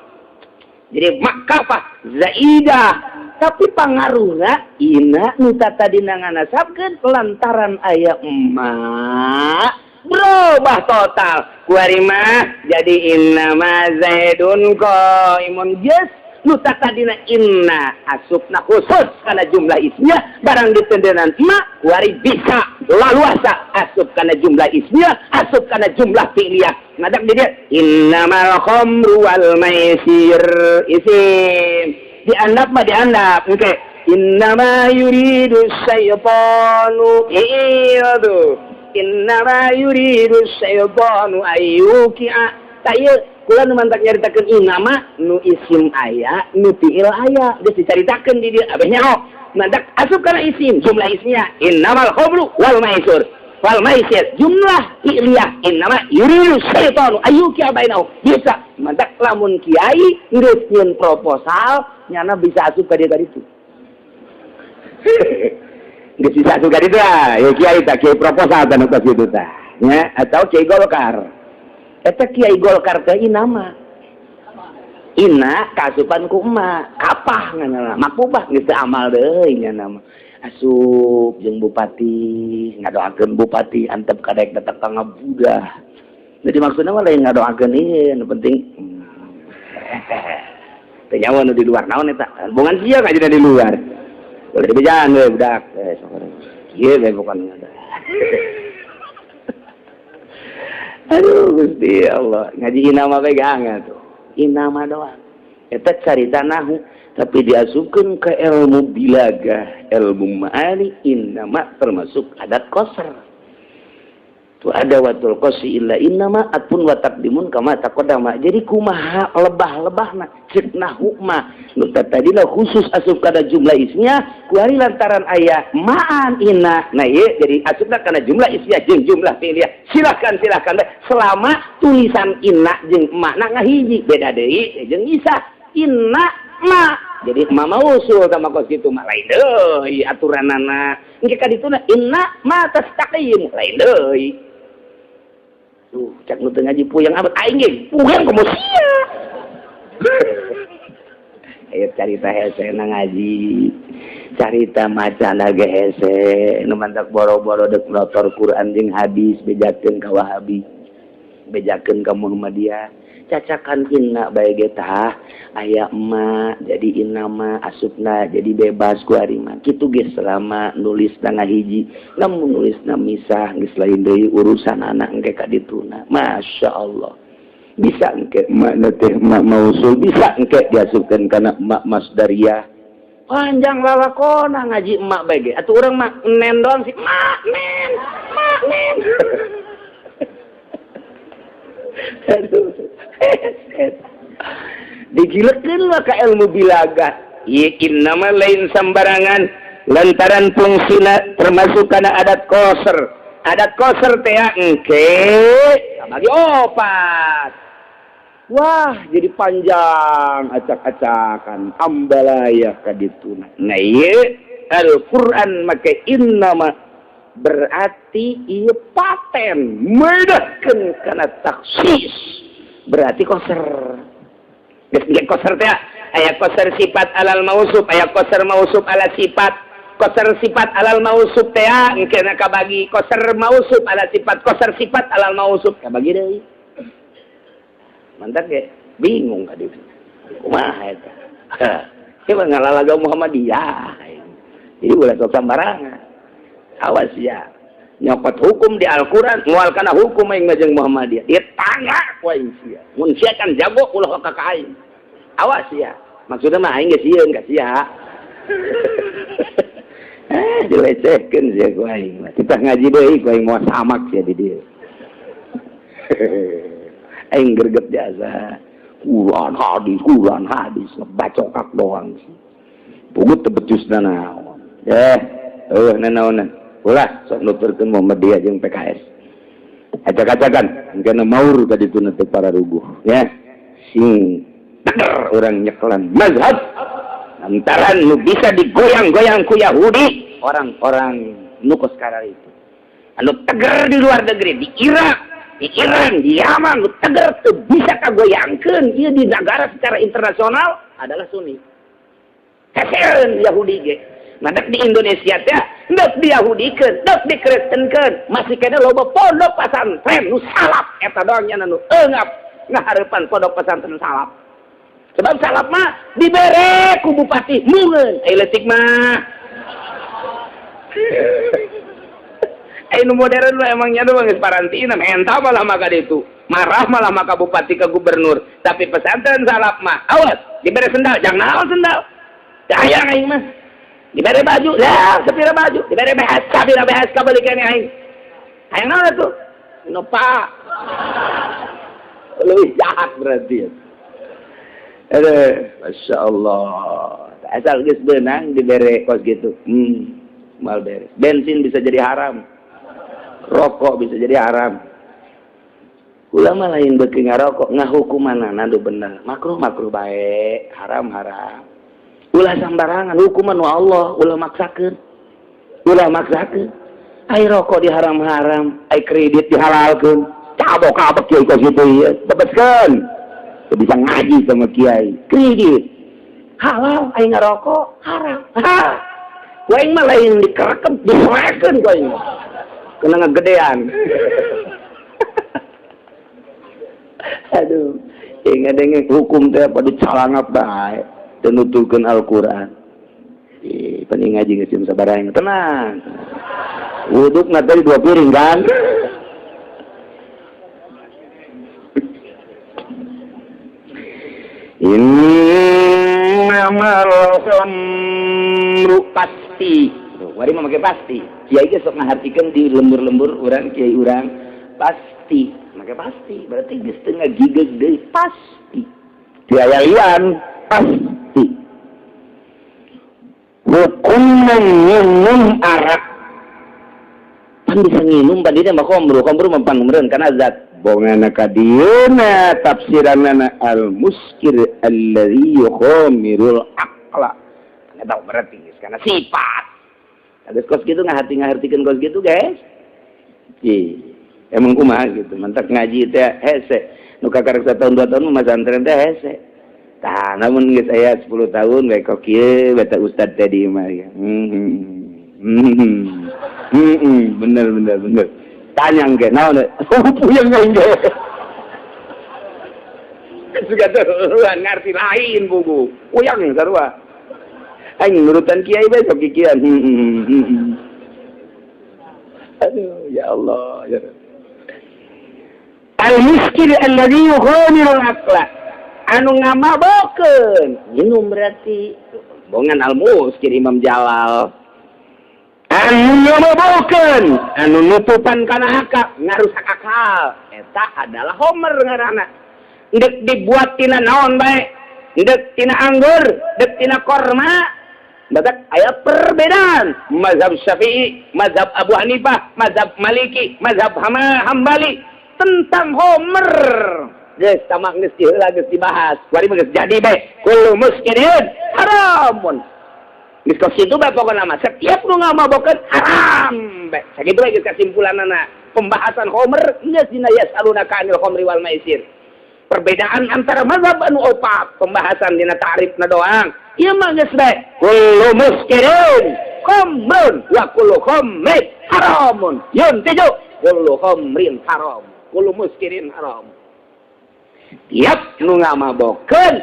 Jadi makafah zaidah, tapi pangaruhna ina nu tadina nganasabkeun lantaran aya emak berubah total. Kuari mah jadi inna ma zaidun qaimun jas nu tadina inna asupna khusus kana jumlah ismnya barang ditendenan emak kuari bisa laluasa asup kana jumlah ismnya asup kana jumlah fi'liyah. Ngadak dia innamal khamru wal maisir isim diandap mah diandap oke okay. Innama yuridu syaitanu iya tuh innama yuridu syaitanu ayyuki'a taya kula nu mantak nyaritakeun innama nu isim aya nu fi'il aya geus dicaritakeun di dieu abeh nyaho mantak asup kana isim jumlah ismnya innamal khamru wal maisir wal maisir jumlah fi'liyah innama yuridu syaitanu ayyuki'a bainahu bisa mantak lamun kiai geus nyieun proposal nyana bisa asup ka dia tadi itu geus bisa asup ka ditu ya kiai tak kiai proposal kana ka situ tah nya atau kiai Golkar eta kiai Golkar teh inama ina kasupan ku emak kapah ngana makubah geus teu amal deui nyana mah asup jeung bupati ngadoakeun bupati antep kadek datang ka ngabudah jadi maksudna mah lain ngadoakeun ieu nu penting teh nyawa nu di luar naon eta hubungan sia ka di luar boleh dibejaan we budak ieu we bukan ada aduh Gusti Allah ngaji inama pegangan tuh inama doang eta carita nahu tapi diasupkeun ke ilmu bilagah ilmu ma'ani innama termasuk adat qasar tu ada watul qasi illa innama atun wa taqdimun kama taqaddama jadi kumaha lebah-lebahna cek nahu mah nu tadina khusus asup kana jumlah ismnya kuari lantaran aya ma'an inna nah ieu jadi asupna kana jumlah ismnya jeung jumlah fi'liyah silakan selama tulisan inna jeung makna ngahiji beda deui jeung isa inna ma jadi emak mausul sama kos itu mah lain deui aturanana engke ka dituna inna ma tastaqim lain deui tuh cak nu teu ngaji puyeng amat aing ge puyeng komo sia aya carita hese na ngaji carita macana ge hese nu mantak boro-boro dek motor Quran jeung hadis bejakeun ka Wahabi bejakeun ka Muhammadiyah cacakan inna bae ge tah aya emak jadi innama asupna jadi bebas ku ari mah kitu ge selama nulisna ngahiji lamun nulisna misah geus lain deui urusan anak engke ka dituna masyaallah bisa engke makna teh mak mausul bisa engke diasupkeun kana mak masdariyah panjang lalakona ngaji emak bae ge atuh urang mah nen doang sih mak nen aduh digilekeun lah ka ilmu bilagah ieu innama lain sambarangan lantaran fungsina termasuk kana adat qasar teh engke bagi opat wah jadi panjang acak-acakan ambalaya ka dituna nah ieu Al-Qur'an make innama berarti ieu paten medahkeun kana taksis berarti qasar geus ge qasar teh aya qasar sifat alal mausuf aya qasar mausuf ala sifat qasar sifat alal mausuf teh engke na kabagi qasar mausuf ala sifat qasar sifat alal mausuf kabagi deui mantap ge bingung ka dieu kumaha eta ieu mah ngalalaga Muhammadiyah jadi ulah sok sambarangan awas ya nyokot hukum di Al-Quran mual kana hukum aing jeung Muhammadiyah ieu tangga ku aing sia mun sia kan jago ulah ka aing awas ya maksudna mah aing geus sieun ka sia dilecehkeun sia ku aing mah kita ngaji deui ku aing moal samak sia di dieu aing greget biasa Quran hadis bacokak doang pugut teu becusna naon nanaonan ulah sok nuturkeun Muhammadiyah jeung PKS acak-acakan engke maur ka ditu teh para ruguh ya sing teger urang nyeklan mazhab lantaran nu bisa digoyang-goyang ku Yahudi orang-orang nu sekarang itu anu teger di luar negeri di Irak di Iran, di Yaman, teger tuh bisa kagoyangkeun ieu di negara secara internasional adalah Sunni. Heseun Yahudi ge. Madak di Indonesia teh dek di Yahudikeun, dek di Kristenkeun, masih kena loba pondok pesantren nu salap eta doang nya nu eungap ngahareupan pondok pesantren salap. Sebab salap mah dibere ku bupati mungeun, ai leutik mah. Nu modern mah emangnya nu geus parantina mental malah maka ditu. Marah malah maka bupati ke gubernur, tapi pesantren salap mah awas dibere sendal, jangan naon sendal. Daya aing mah. Diberi baju, ya sepira baju, diberi behas kabalikan aing. Aing naon atuh? Nopa. Lebih jahat berarti. Masya Allah. Asal geus beunang diberi kos gitu. Mal beres. Bensin bisa jadi haram. Rokok bisa jadi haram. Ulama lain beuki ngarokok, ngahukumanana nu bener. Makruh bae, haram. Ulah sambarangan hukuman wa Allah, ulah maksakeun. Ai rokok diharam-haram, ai kredit dihalalkeun. Cabok-cabok kiai kos kitu ieu. Bebeskeun. Bisa ngaji sama kiai. Kredit halal, ai ngarokok haram. Ku aing mah lain dikerekem, diserekeun ku aing. Kena ngagedean. Aduh, ingat hukum teh apa dicalangap bae. Dan nutulkan Al-Quran. Paling ngaji ngesim sabarang tenang. Wuduk tadi 2 piring kan? Innamal khamru pasti. Wari mah make pasti. Kiai ge sok ngahartikeun di lembur-lembur urang kiai urang pasti. Make pasti berarti geus teu ngagigeg deui pasti. Tiaya lian pasti. Hukum minum arak pan bisa nginum padina mah khamru mah pangeureun kana zat bongana kadieuna tafsiranna al-muskir alladzi yukhamirul aqla eta berarti kana sifat ada kos gitu ngahartikeun kos gitu guys emang kumaha gitu mantak ngaji teh hese nu kakarek 1 tahun 2 tahun mah pesantren teh hese. Tah, namun geus aya 10 tahun bae kok kieu beta ustad tadi mah ya. Bener. Tanyang ge naon? Puyeng aing ge. Sudah turuan ngarti lain buku. Puyeng sarua. Aing nurutan kiai bae sok kikian. Aduh, ya Allah, ya. Al-muskil alladzi yukhamiru al-aqla. Anu ngamabokeun minum berarti bongan al-muskir Imam Jalal anu ngamabokeun anu nutupan kana akal ngarusak akal eta adalah homer ngaranna ndek dibuat tina naon bae ndek tina anggur ndek tina korma badak aya perbedaan mazhab Syafi'i mazhab Abu Hanifah mazhab Maliki mazhab Hambali tentang homer. Geus tamak geus diheula geus dibahas. Wari mah geus jadi bae. Kullu muskirin haramun. Geus kos kitu bae pokona mah setiap nu ngamabokeun haram bae. Sakitu bae geus kesimpulanana. Pembahasan khamr geus dina yasalunaka anil khamri wal maisir. Perbedaan antara mazhab anu opat pembahasan dina ta'rifna doang. Ieu mah geus bae. Kullu muskirin khamrun wa kullu khamrin haramun. Yuntiju kullu khamrin haram. Kullu muskirin haram. Tiap nu ngamabokeun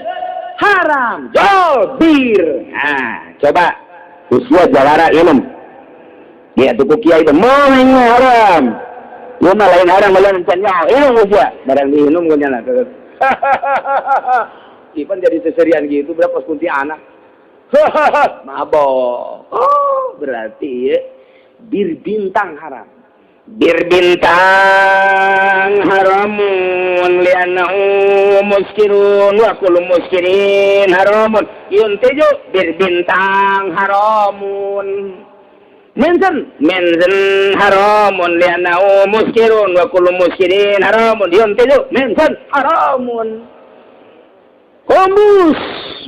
haram jobir. Nah, coba usia jawara ilmu. Dia tuku kiai teh moal haram. Ieu mah lain haram lain can nyaho. Ilmu usia barang diinum gue nyana. Ipan jadi seserian gitu berapa kunti anak. Mabok. Oh, berarti ya, bir bintang haram. Bir bintang haramun li'annahu muskirun wa kullu muskirin haramun yuntiju bir bintang haramun mensen haramun li'annahu muskirun wa kullu muskirin haramun yuntiju mensen haramun komus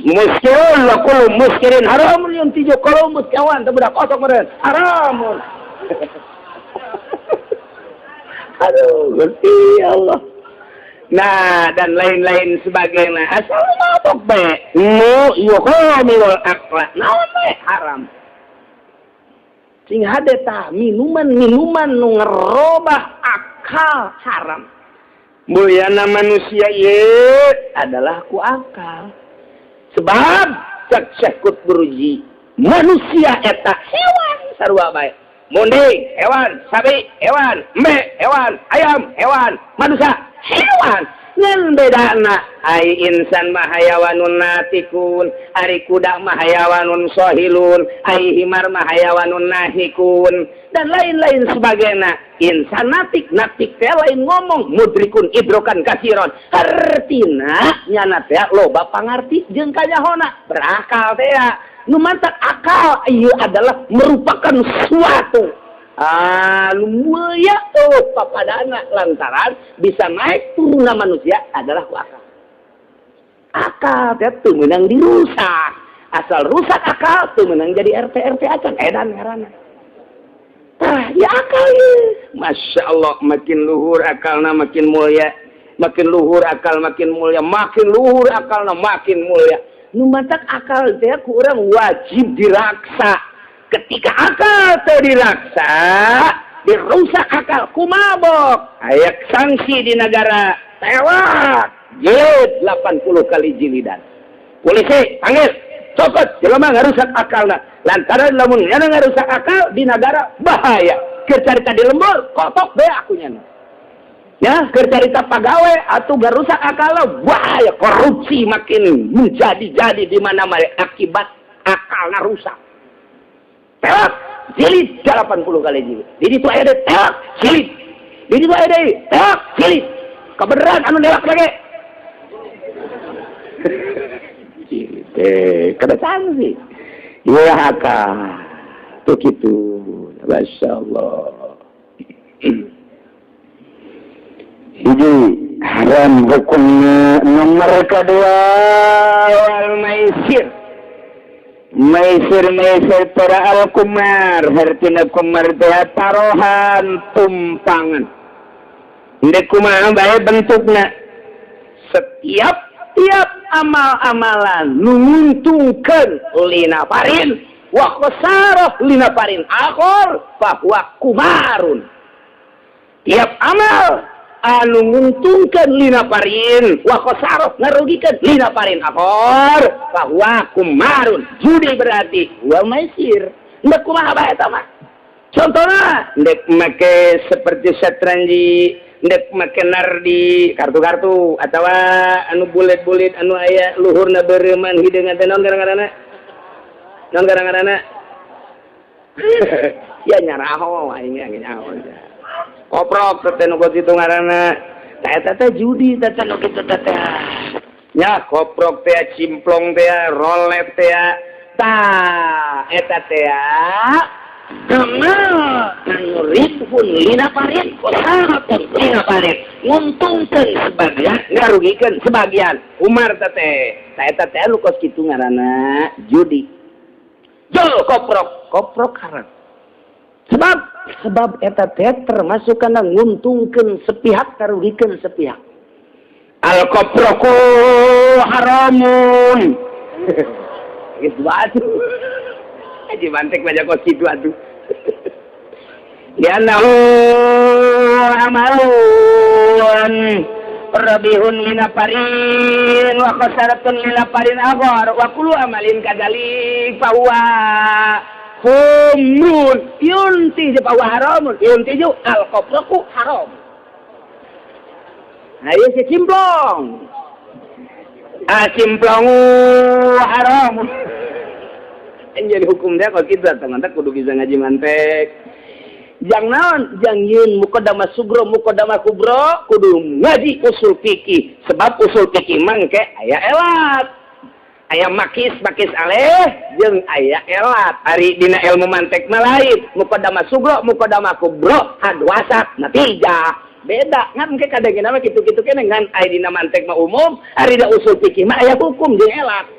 muskirun wa kullu muskirin haramun yuntiju komus kawan tebudak kosong meren haramun Aduh, Gusti Allah. Nah, dan lain-lain sebagainya. Asal mabok be. Yuhamilul akla. Naon be haram. Sing hade tah minuman nu ngerobah akal haram. Mulyana manusia ieu adalah ku akal. Sebab cek sekut beruji manusia eta hewan sarua bae. Mundi hewan, sapi hewan, embe hewan, ayam hewan, manusia hewan. Ngan bedana ai insan mah hayawanun natikun, ari kuda mah hayawanun sohilun, ai himar mah hayawanun nahikun, dan lain-lain sebagainya. Insan natik teh lain ngomong mudrikun idrokan kasiron. Artina nyana teh loba pangarti jeung kanyahona berakal teh. Nu mantak akal ieu adalah merupakan suatu mulia papadana lantaran bisa naik turunna manusia adalah ku akal. Akal teh teu meunang dirusak. Asal rusak akal teu meunang jadi RT acan edan ngaranna. Tah, ya akal ye. Masya Allah, makin luhur akalna makin mulia. Makin luhur akal makin mulia. Makin luhur akalna makin mulia. Nu mantak akal teh ku urang wajib diraksa. Ketika akal teh diraksa, dirusak akal ku mabok. Aya sanksi di negara tewak. Jilid 80 kali jilidan. Polisi panggil, copot jelema ngarusak akalna. Lantaran lamun nyana ngarusak akal di negara bahaya. Keur carita di lembur, kotok be akunya. Ya, keur carita pagawe atuh ngarusak akalna bahaya. Korupsi makin menjadi-jadi di mana-mana akibat akalna rusak. Telak, jilid 80 kali jilid. Jadi itu aya deh telak, jilid. Jadi itu aya deh telak, jilid. Kebenaran anu nelak lagi. Jilid kada sanksi. Ya akal. Tuh gitu. Masya Allah. Hiji haram hukumnya nomor kedua wal maisir. Maisir para al-kumar. Hartina kumar teh tarohan tumpangan. Ndek kumaha bae bentukna. Setiap amal-amalan nguntungkeun lina parin wa khasarah lina parin akhor bahwa kumarun. Tiap amal anu nguntungkeun lina parin wa khasarah ngarugikeun lina parin akhor bahwa kumarun. Judi berarti wa maisir. Ndek kumaha bae eta mah. Contohna ndek make seperti satranji, ndek make nardi, kartu-kartu atawa anu bulet-bulet anu aya luhurna beureman hideungan teh naon garang-garangna? Naon garang-garangna? Ya nyaraho aing ge nyaho. Koprok teh nu kitu ngaranna. Tah eta teh judi teh nu kitu teh. Nya koprok teh cimplong teh rolet teh. Tah eta teh ripun lina parin kosaratun lina parin nguntungkeun sebagian ngarugikeun sebagian umar teh eta teh lu kos kitu ngaranna judi jol koprok haram sebab eta teh termasuk kana nguntungkeun sepihak ngarugikeun sepihak al koproku haramun geus batu aja bantek baca kos kitu atuh. Ya nahu amalun rabihun lina parin wa qasaratun lina parin aghar wa kullu amalin kadzalik fa huwa humrun yunti bahwa haramun yunti ju al qapraku haram. Nah ieu si cimplong. Cimplong haram. Jadi hukum dia kalau kita tengah kudu bisa ngaji mantek. Jang naon, jang yin muqaddamah sugro muqaddamah kubro kudu ngaji usul fikih. Sebab usul fikih mangke aya elat. Aya makis aleh jeung aya elat. Ari dina ilmu mantek mah lain. Muqaddamah sugro muqaddamah kubro hadwasat natijah. Beda ngan ke kadangina mah kitu-kitu keneh ngan aya dina mantek mah umum, ari da usul fikih mah aya hukum jeung elat.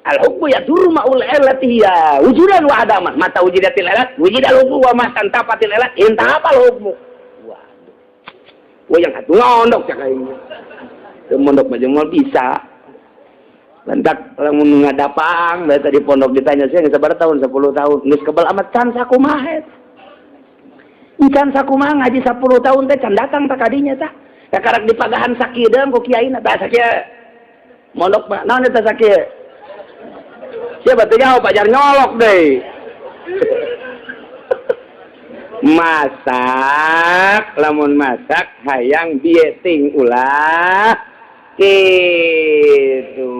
Al-hukmu yadurru ma'ul illati ya wujudan wa adaman. Mata wujidatil ilat wujidal hukmu wa ma tantafatil ilat intahapal hukmu. Waduh. yang atuh ngondok cak aing. Teu mondok mah jeung bisa. Lantak lamun ngadapang da tadi pondok ditanya saya geus sabaraha tahun 10 tahun. Geus kebal amat can sakumaha eta. Can sakumaha ngaji 10 tahun teh can datang teh kadinya tah. Kakarak dipagahan sakieu deung ku kiaina tah sakieu. Mondok mah naon eta sakieu? Siapa teh jawab pajar nyolok deui. Masak, lamun masak hayang bieting ulah gitu.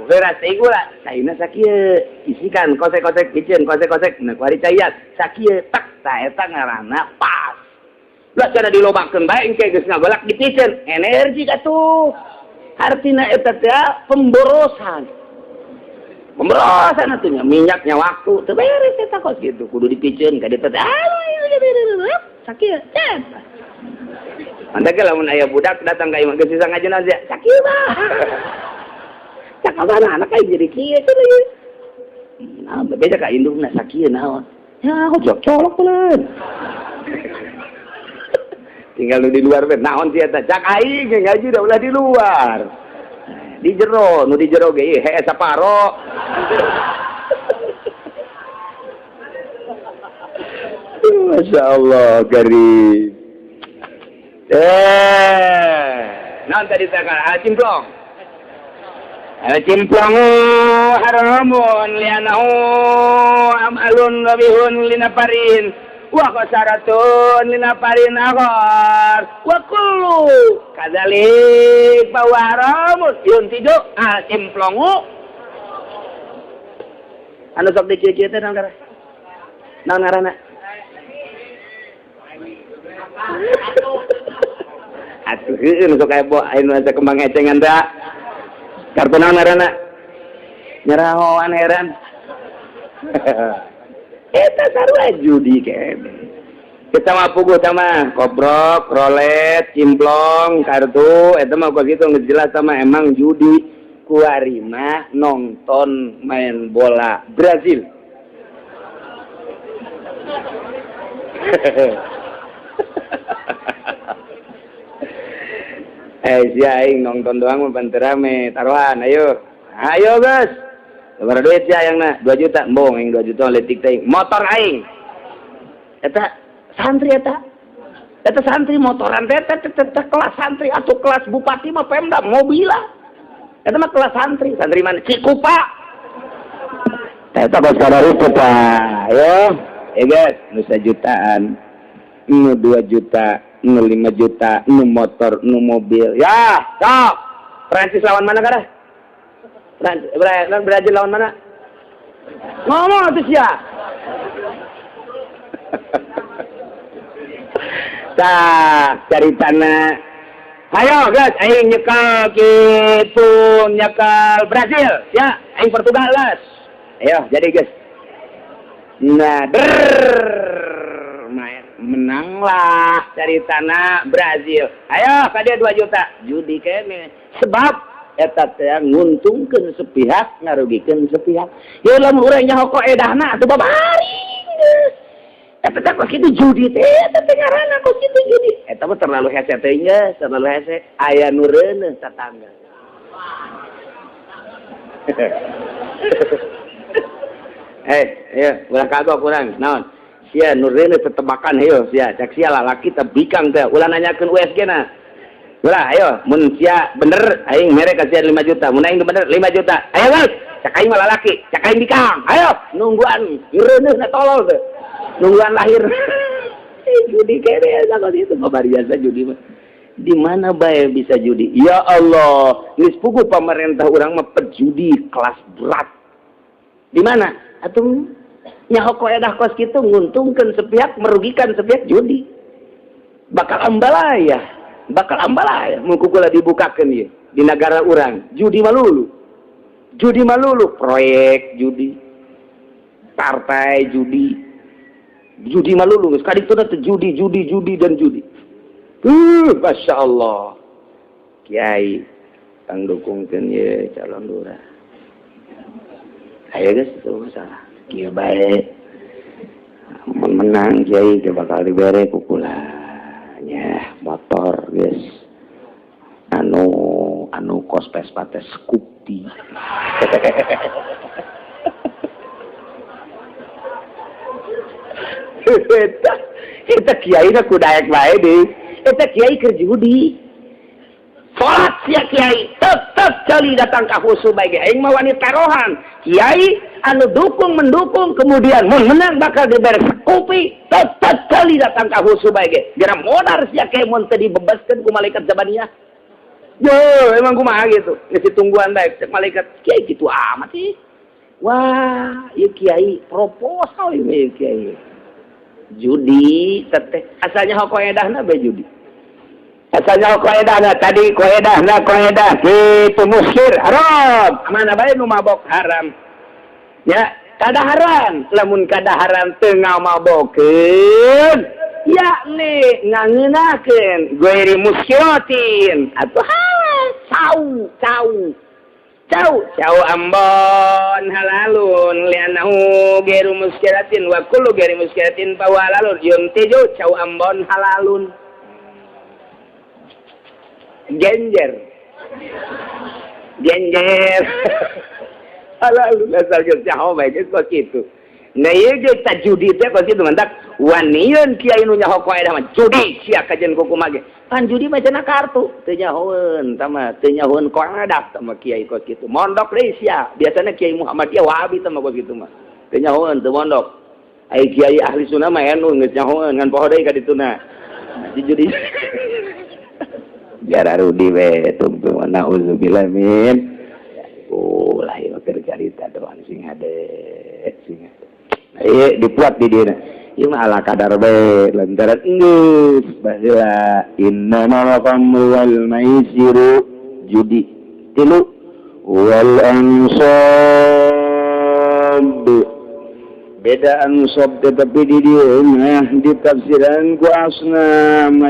Heura teh gula, saina sakieu, isikan kosek-kosek piceun, kosek-kosek, nah kuari cayat, sakieu tak tah eta ngaranna pas. Lah cara dilobakeun bae engke geus ngabalak dipiceun, energi atuh. Artina eta teh pemborosan. Pemborosan atunya minyaknya waktu teu beres eta kos gitu, kudu dipiceun ka dieu teh. Sakieu, cet. Anda ke lamun aya budak datang ka imah geus sisa ngajeun aja, sakieu mah. Cak abana anak kayak jadi kieu teh. Nah, beda ka indungna sakieu naon. Ya, aku colok peuleun. Tinggal di luar teh naon sia eta? Cak aing ngaji da ulah di luar. Di jero, nu di jero ge hee saparo. Masya Allah, Karim. Naon tadi takal cimplong. Cimplong haramun lianahu amalun wabihun linaparin wa qasaratun linaparin akhar wa kullu kadzalik bahwa haramun yuntidu cimplongu anu sok dikieu-kieu teh naon ngaranna atuh heuh sok aya anu kembang ecengan da kartu naon ngaranna nyerahoan heran eta sarua judi kene kita mah puguh sama kobrok, rolet, cimplong, kartu eta mah kok gitu geus jelas sama emang judi kuari mah nonton main bola Brazil. Si aing nonton doang mah bantu rame taruhan ayo guys berapa duit sih ayangna 2 juta embong aing 2 juta letik teh motor aing eta santri motoran teh kelas santri atuh kelas bupati mah Pemda mobilah eta mah kelas santri mana Cikupa eta bos kada itu Pak ayo guys nu 1 jutaan nu 2 juta nu 5 juta nu motor nu mobil ya sok Prancis lawan mana kada Brazil lawan mana ngomong atuh sia tak caritana ayo guys aing nyekal kitu nyekal Brazil ya aing Portugal las ayo jadi guys nah menanglah caritana Brazil ayo ka dia 2 juta judi kene sebab eta teh nguntungkeun sepihak ngarugikeun sepihak ya lamun urang nyaho kok edahna atuh babari eta teh kok kitu judi teh eta teh ngaranna kok kitu judi eta mah terlalu hese teh nya terlalu hese aya nu reuneuh tatangga ya ulah kagok urang naon sia nu reuneuh tetebakan heuh sia cak sia lalaki teh bikang teh ulah nanyakeun USG na ulah ayo mun sia bener aing mere ka sia 5 juta mun aing bener 5 juta ayo guys cak aing mah lalaki cak aing bikang ayo nungguan reuneuh na tolol teh nungguan lahir judi kene sakot itu biasa judi mah di mana bae bisa judi ya Allah geus puguh pamarentah urang mah pejudi kelas berat di mana atuh nyaho ko edah kos kitu nguntungkeun sepihak merugikan sepihak judi bakal ambalaya mun kukula dibukakeun ieu di negara urang judi malulu proyek judi partai judi malulu geus kadituna teh judi dan judi Masya Allah Kiai kang dukungkeun ye calon lurah ayo guys itu masalah kieu bae mun menang Kiai teh bakal dibere kukulanya motor wis anu kospes pates Skupti. Eta kiai na kudaek bae deui. Eta kiai keur judi. Salat sia kiai tetep cali datang ka khusu bae ge aing mah wanita tarohan. Kiai anu mendukung kemudian mun menang bakal diberi kopi tetep cali datang ka khusu bae ge. Gara modar sia kiai mun teu dibebaskeun ku malaikat Zabaniyah. Yo, emang kumaha gitu. Ngisi tungguan baik cek malaikat. Kiai gitu amat sih. Wah, ieu kiai proposal ieu kiai. Judi teteh asalnya qaedahna be judi. Asalnya qaedahna tadi qaedah itu muskir haram. Mana bae nu mabok haram. Ya, kadaharan. Lamun kadaharan teu ngamabokeun, yakni ngangeunakeun ghairi muskiratin atuh Cau ambon halalun lianahu gairu muskiratin wa kullu gairu muskiratin fa halalun yuntiju cau ambon halalun genjer halalun asal geus cau bae geus kok kitu. Nah ieu ge tajudi teh kok kitu mantak waniun kiai nu nyaho qaedah mah judi sia kajen kumaha ge. Pan judi mah cenah kartu teu nyahoeun tama teu nyahoeun qaedah tama kiai kok kitu. Mondok deui sia. Biasana kiai Muhammadiyah Wahabi tama kok kitu mah. Teu nyahoeun teu mondok. Ai kiai ahli sunnah mah anu geus nyahoeun ngan poho deui ka dituna. Di judi. Gara rudi we tungtung nauzubillah min. Ulah ieu keur carita doang sing ade. Dipuat di dina ieu mah ala kadar bae lantaran geus baheula innamal khamru wal maisiru judi tilu wal ansab beda ansab tetapi di dieu mah ditafsiran ku asnam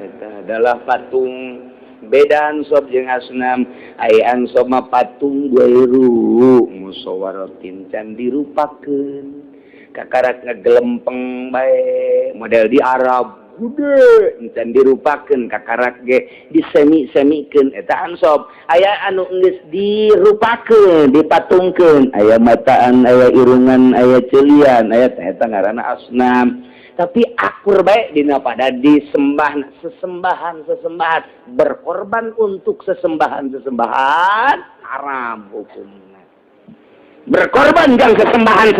eta adalah patung beda ansab jeung asnam ai ansab mah patung guairu musawaratin can dirupakeun kakarak ngagelempeng bae model di Arab gede can dirupakeun kakarak ge disemi-semikeun eta ansab aya anu geus dirupakeun dipatungkeun aya mataan aya irungan aya ceulian aya eta ngaranna asnam. Tapi akur baik dina pada disembah sesembahan berkorban untuk sesembahan haram hukumnya. Berkorban jang sesembahan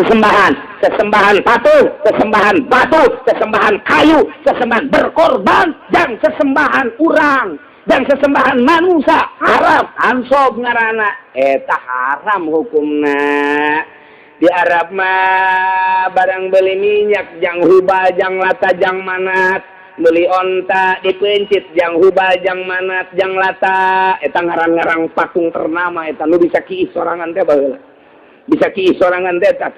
patung, sesembahan batu, sesembahan kayu, sesembahan berkorban jang sesembahan urang, jang sesembahan manusia haram. Ansob ngaranna eta haram hukumna. Di Arab mah barang beli minyak jang hubal jang lata jang manat beli onta dipencit jang hubal jang manat jang lata eta ngarang-ngarang patung ternama eta nu bisa kieu sorangan teh baheula bisa kieu sorangan teh eta.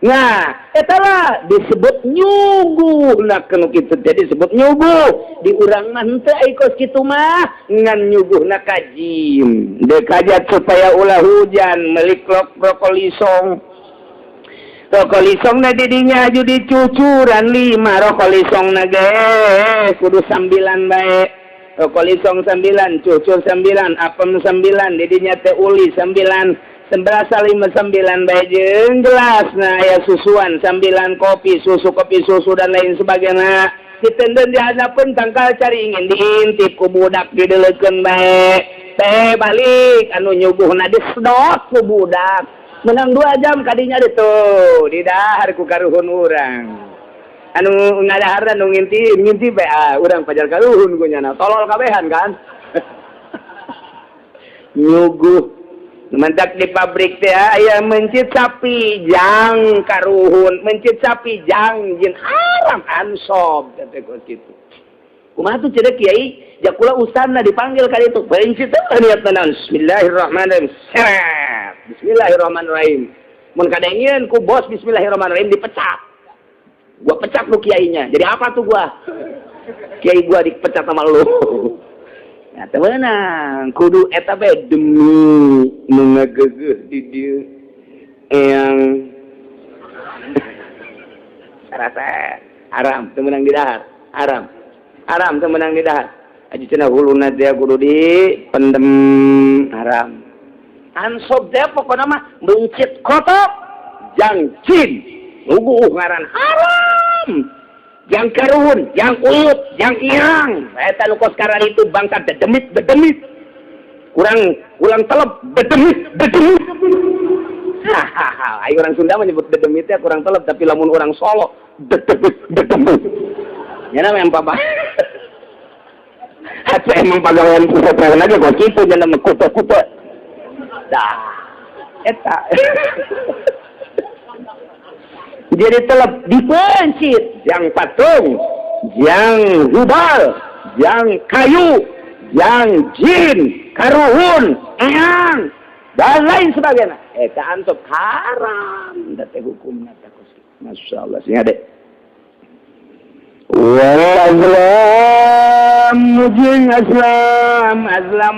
Nah eta lah disebut nyuguh nah kanu kitu teh disebut nyuguh di urang mah henteu aya kos kitu mah ngan nyuguhna kajim dekajat supaya ulah hujan meuli brokoli song. Rokolisong na didinya judi cucuran 5 rokolisong na ge kudu 9 bae rokolisong 9 cucur 9 apem 9 didinya teh uli 9 11 5 9 bae jeung gelas na aya susuan 9 kopi susu dan lain sebagainya ditenden dihadapeun tangkal cari ingin diintip ku budak dideulekeun bae teh balik anu nyuguhna disedot ku budak menang 2 jam kadinya ditu didahar ku karuhun urang anu ngadahar anu ngintip bae urang pajar karuhun ku nyana tolol kabehan kan nyuguh mentak di pabrik teh aya mencit sapi jang karuhun mencit sapi jang jin haram ansob teh kitu kumaha tuh cenah kiai jakula usanna dipanggil ka ditu mencit teh niatna bismillahirrahmanirrahim Bismillahirrahmanirrahim. Mun kadengieun ku bos bismillahirrahmanirrahim dipecat. Gua pecat lu kiainya. Jadi apa tuh gua? Kiai gua dipecat sama lu. Ya teh meunang kudu eta bae demi nu ngageugeuh di dieu eyang rasa haram teu meunang didahar haram. haram teu meunang didahar. Aji cenah huluna teh kudu dipendem haram. Ansop teh pokona mah meungcit kotok jang jin lugu ngaran haram. Jang karuhun, jang uyut, jang irang. Eta nu kos karan itu bangkat dedemit. Kurang telep dedemit. Hahaha, ayo orang Sunda menyebut dedemit teh kurang telep, tapi lamun orang Solo dedemit. Nya mah empapa. Atuh emang pagawean kutot aja kok kitu nya mah kutot. Dah. Eta. Jadi telep dipencit, yang patung, yang hubal, yang kayu, yang jin, karuhun, eang, dan lain sebagainya. Eta antop haram, date hukumna teh kusi. Masyaallah, sing ade. Wal mujing azlam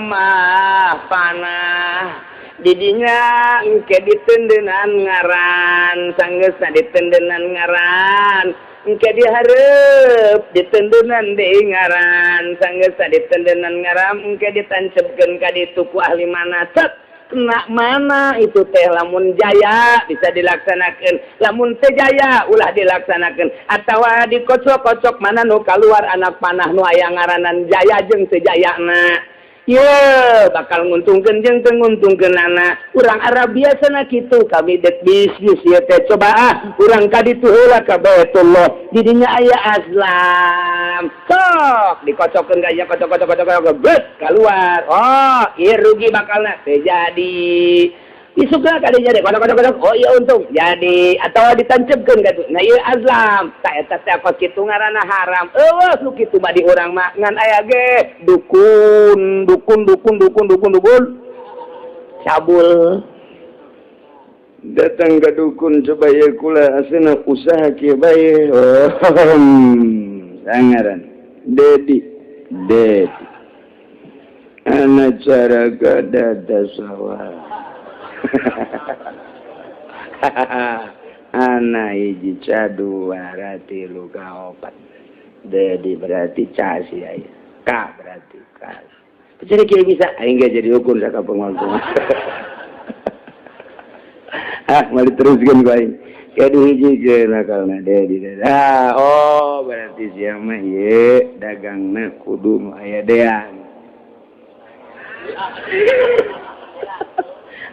mah panah. Didinya engke ditendenan ngaran sanggeusna ditendenan ngaran engke dihareup ditendenan deui ngaran sanggeusna ditendenan ngaran engke ditancepkeun ka ditu ku ahli manasat kena mana itu teh lamun jaya bisa dilaksanakeun lamun teu jaya ulah dilaksanakeun atawa dikocok-kocok mana nu kaluar anak panah nu aya ngaranan jaya jeung teu jayana. Ye, bakal nguntungkeun jeung teu nguntungkeunana. Urang Arab biasana kitu, kami dek bisnis ieu teh coba urang ka ditu heula ka Baitullah. Didinya aya azlam. Sok dikocokkeun ka ieu kocok bet keluar. Oh, ieu rugi bakalna teu jadi. Isukna kadinya deh kocok. Oh iya untung jadi atau ditancepkeun ka tu. Nah ieu azlam. Ta eta teh kos kitu ngaranna haram. Eueuh nu kitu mah di urang mah ngan aya ge dukun. Cabul. Datang ke dukun coba ya kula asana usaha kieu bae. Oh. Sangaran. Dedi. Ana cara gadada sawah. Ana hiji cadua rati luka opat. Dedi berarti casi aya. Ka berarti kas. Jadi kira bisa aing ge jadi hukum saka pengwaltung. Mau diteruskeun ku aing. Kadu hiji ge nakalna dedi. Oh berarti sia mah ieu dagangna kudu aya dean.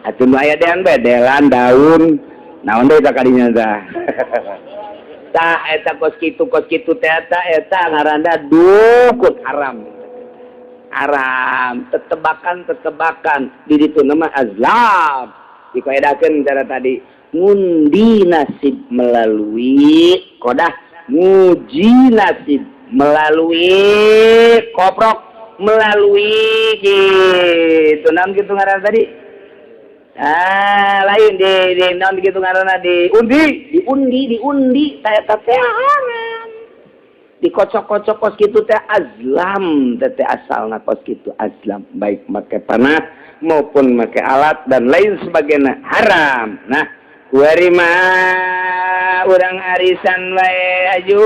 Atuh nu aya dean bae delan daun naon deui kadinya tah. Tah eta kos kitu teh eta ngaranna dukun haram. Haram, tetebakan di ditu nama azlam. Dikaedakeun cara tadi ngundi nasib melalui kodah, nguji nasib melalui koprok, melalui gitu. Naon kitu ngaranna tadi? Lain di naon kitu ngaranna diundi teh haram. Dikocok-kocok kos kitu teh azlam, teh asalna kos kitu azlam, baik make panah maupun make alat dan lain sebagainya haram. Nah, kuari mah urang arisan wae aju,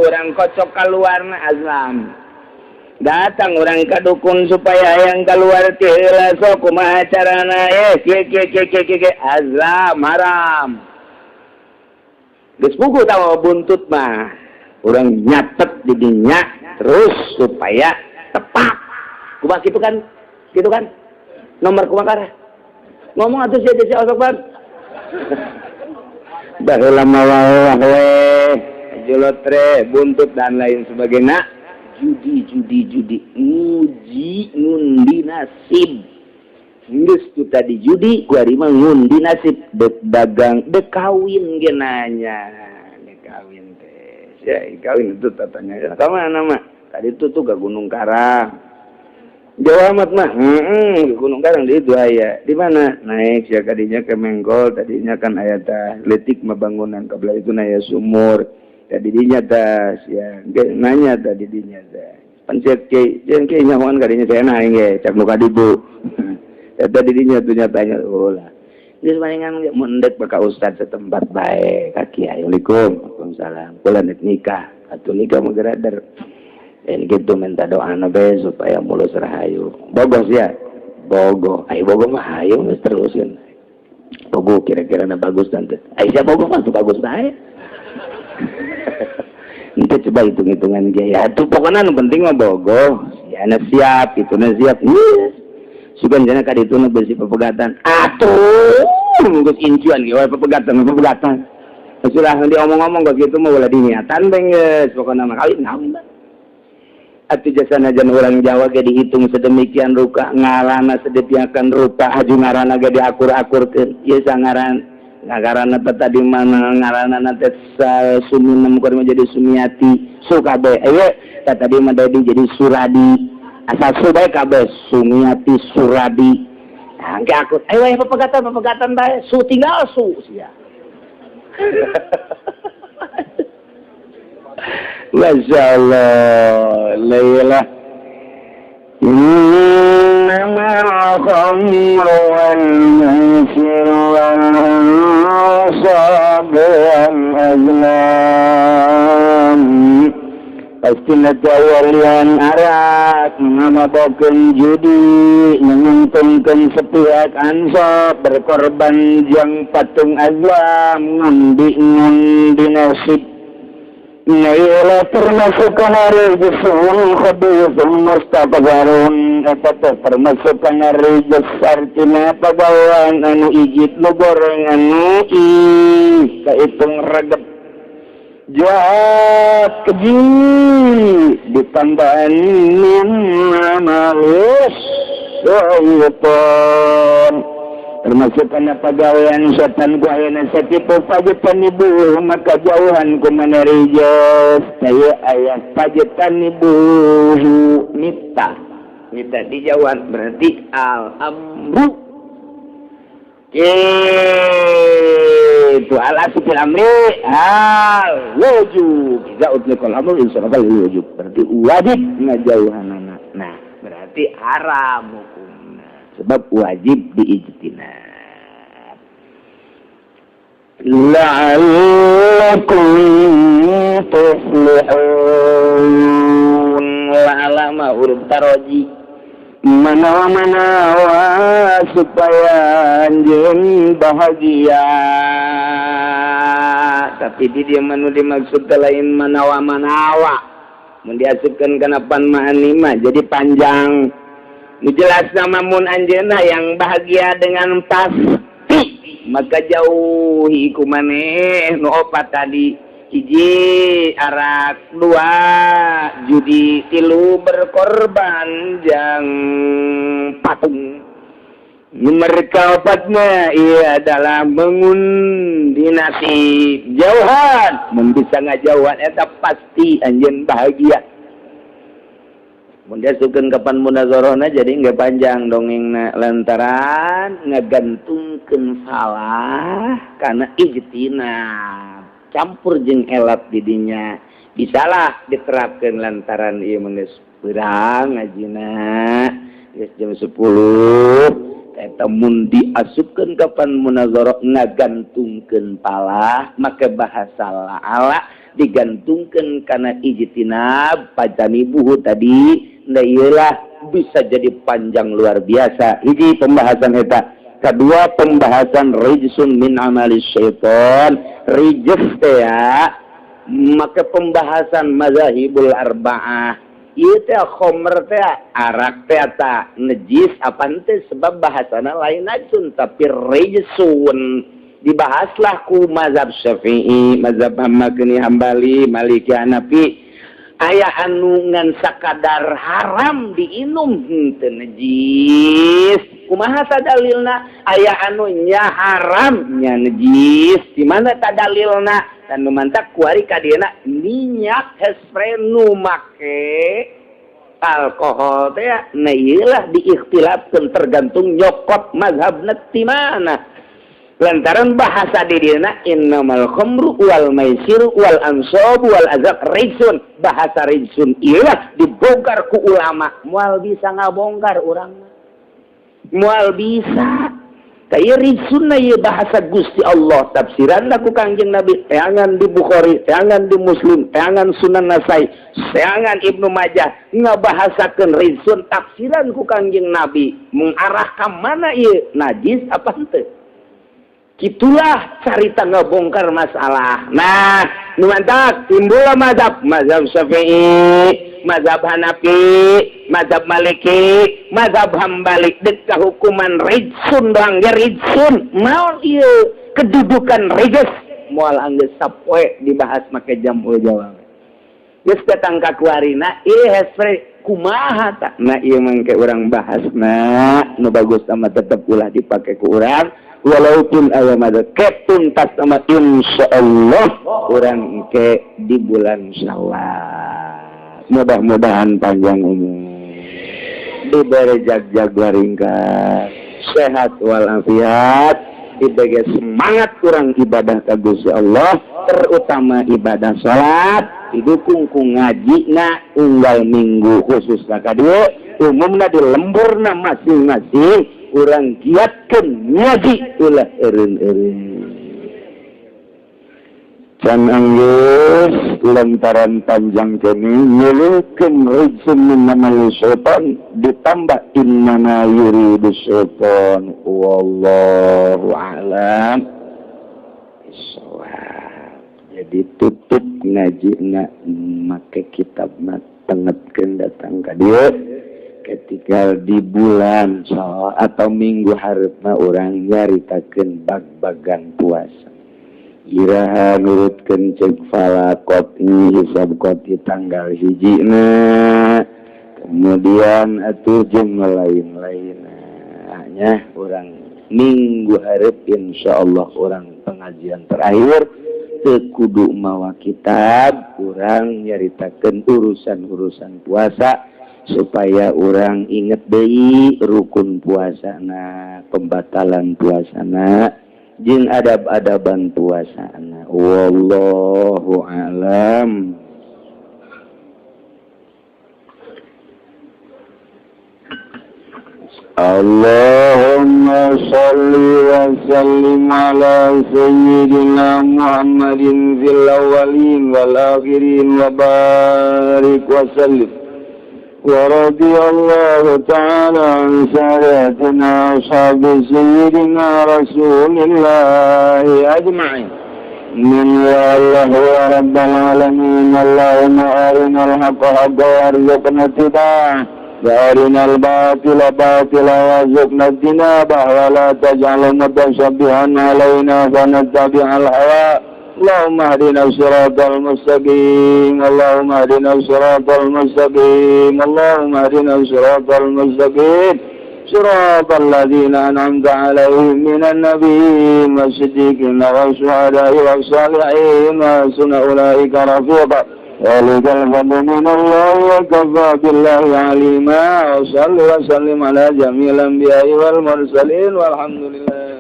urang kocok keluarna azlam. Datang orang ka dukun supaya yang keluar teh heula sok kumaha carana ke azlam haram. Geus puguh tah buntut mah. Orang nyatet didinya terus supaya tepat. Kumaha kitu kan? Nomor kumaha ngomong atuh sia osok ban. Baheula mah we julotre buntut dan lain sebagainya. Judi ngundi nasib. Geus tu tadi judi kuari mah ngundi nasib dek dagang dek kawin ge nanya. Dek kawin teh. Ya, kawin itu tatanya. Ka mana mah? Tadi itu tuh ke Gunung Karang. Jawa amat mah. Ke Gunung Karang di itu aya. Di mana? Naik sia kadinya ke Menggol, tadinya kan aya tah letik mah bangunan kabelah itu aya sumur. Tadi dinya tah sia nanya tadi dinya tah. Pancet ke jeung ke nyahoan kadinya teh na ge cak muka dibu. Tadi dinya tuh nyatanya ulah. Geus palingan mendek ka ustad setempat bae ka kiai. Assalamualaikum. Waalaikumsalam. Kula nek nikah, atuh nikah mah gerader. Dan gitu minta doa nabe supaya mulus rahayu. Bogos ya, bogo. Ayo bogo mah ayo terus kan. Bogo kira-kira na bagus tante. Aisyah bogo mah tuh bagus bae. Nanti coba hitung-hitungan dia. Ya tuh pokoknya yang penting mah bogo. Ya na siap, itu na siap. Yes. Sugan jana kad itu na besi pepegatan. Atuh, nunggu incuan ya pepegatan. Sudah nanti omong-omong kok gitu mau boleh diniatan benges. Pokoknya mah kawin naon. Atu jasa najan orang Jawa ge dihitung sedemikian rupa ngarana sedemikian rupa aju ngarana ge diakur-akurkeun ieu sangaran ngaranna tadi mana ngaranna teh suminem keur menjadi Sumiati Sukabe tadi mah jadi Suradi asal Subai kabeh Sumiati Suradi nah engke akur pepegatan bae su tinggal su sia Masya Allah, Layla. Innamal khamru wal maisir wal ansab wal azlam. Pasti natawalian arak, ngamabokeun judi, menguntungkan sepihak ansab, berkorban jang patung azlam, ngundi nasib. Nailah termasukkan hari jisun khabisun mustaqbarun eta termasukkan hari jas artina pagawan anu ijit lu goreng anu kaitung regep jahat keji ditambahan min malis syaitan termasuk karena pegawaian setan ku ayana setipu pajetan ibu maka jauhan ku menerijos saya ayat pajetan ibu nita dijauhan berarti alhamru itu ala supil amri al wujub jika utlikul amru insyaallah wujub berarti wajib ngajauhan anak nah berarti haram sebab wajib diijtinab la'allakum tuflihun la'alama huruf taroji manawa supaya anjeun bahagia tapi di dia manu dimaksud lain manawa mun diasupkeun kana pan ma'anima jadi panjang jelas nama mun anjeuna yang bahagia dengan pasti maka jauhi ku maneh nu opat tadi hiji arak dua judi tilu berkorban jang patung nomor kaopatna ia adalah mengundi nasib jauhan mun bisa ngajauhan eta pasti anjeun bahagia mun diasukeun kapan munazarahna jadi nggak panjang dongengna lantaran ngagantungkeun salah karena ijtinab campur jeung elat didinya bisalah diterapkeun lantaran ieu mah geus beurang ngajina geus jam 10 eta mun diasupkeun kapan munazarah ngagantungkeun palah make bahasa ala digantungkeun kana ijtinab pajanibuhu tadi iyalah bisa jadi panjang luar biasa hiji pembahasan eta kedua pembahasan rijsun min amali syaitan rijs teh ya maka pembahasan mazahibul arba'ah ieu teh khamr teh arak teh eta najis apa teh sebab bahasana lain najsun tapi rijsun dibahaslah ku mazhab Syafi'i, mazhab Ahmad Hambali, Maliki Hanafi aya anu ngan sakadar haram diinum henteu najis. Kumaha dalilna? Aya anu nya haram nya najis. Di mana dalilna? Dan numantak kuari kadieuna minyak hesprenu make alkohol teh nah ieulah diikhtilafkeun tergantung nyokot mazhabna ti mana. Lantaran bahasa dirinya innamal khamru wal maisir wal ansab wal azab rijsun bahasa rijsun iyalah dibongkar ku ulama moal bisa ngabongkar urang moal bisa Saya ridsun ieu bahasa Gusti Allah tafsiran ku Kangjeng Nabi teangan di Bukhari teangan di Muslim teangan Sunan Nasai teangan Ibnu Majah ngabahasakeun ridsun tafsiran ku Kangjeng Nabi mengarah ka mana ieu najis apa henteu kitulah carita ngabongkar masalah. Nah nu mantap timbul mazhab Syafi'i, mazhab Hanafi, mazhab Maliki, mazhab Hambali dek hukuman ridsun doang ya ridsun naon ieu kedudukan riges moal anggeus sapoe dibahas make jamul jawab geus datang ka kuarina ieu hesre kumaha ta nah ieu mangke urang bahasna nu bagus sama tetep ulah dipake ku urang walaupun aya madzhab ke tuntas sama insyaallah urang ke di bulan Syawal. Mudah-mudahan panjang umur, diberi jag-jag ringkas, sehat walafiat, diberi semangat kurang ibadah ka Gusti Allah, terutama ibadah salat, didukung ku ngajina unggal minggu khusus ka dieu, umumna di lemburna masing-masing urang giatkeun ngaji ulah eureun-eureun. Can anggeus lantaran panjang kene nyeleukeun rijsun min nama syaitan ditambah innama yuridu syaitan wallahu a'lam bissawab. Jadi tutup ngajina make kitab mah tengetkeun datang ka dieu ketika di bulan atau minggu hareupeuna urang nyaritakeun bag-bagan puasa. Iraha nurutkeun cek falakoti hisab koti tanggal hijina. Kemudian atuh jeung lain-lainna. Hanya urang minggu hareup insyaallah urang pengajian terakhir teu kudu mawa kitab, urang nyaritakeun urusan-urusan puasa supaya orang inget deui rukun puasana, pembatalan puasana, jeung adab-adaban puasana. Wallahu a'lam. Allahumma shalli wa sallim ala sayyidina Muhammadin fil awwalin wal akhirin wa barik wa sallim. ورضي الله تعالى عن ساداتنا أصحاب سيدنا رسول الله أجمعين من يا الله يا رب العالمين اللهم أرنا الحق حقا وارزقنا اتباعه وأرنا الباطل باطلا وارزقنا اجتنابه ولا تجعل متشبها علينا فنتبع الهوى اللهم اهدنا الصراط المستقيم اللهم اهدنا الصراط المستقيم اللهم اهدنا الصراط المستقيم صراط الذين أنعمت عليهم من النبيين والصديقين والشهداء والصالحين وحسن أولئك رفيقا ذلك الفضل من الله وكفى بالله عليما وصل وسلم على جميع الأنبياء والمرسلين والحمد لله.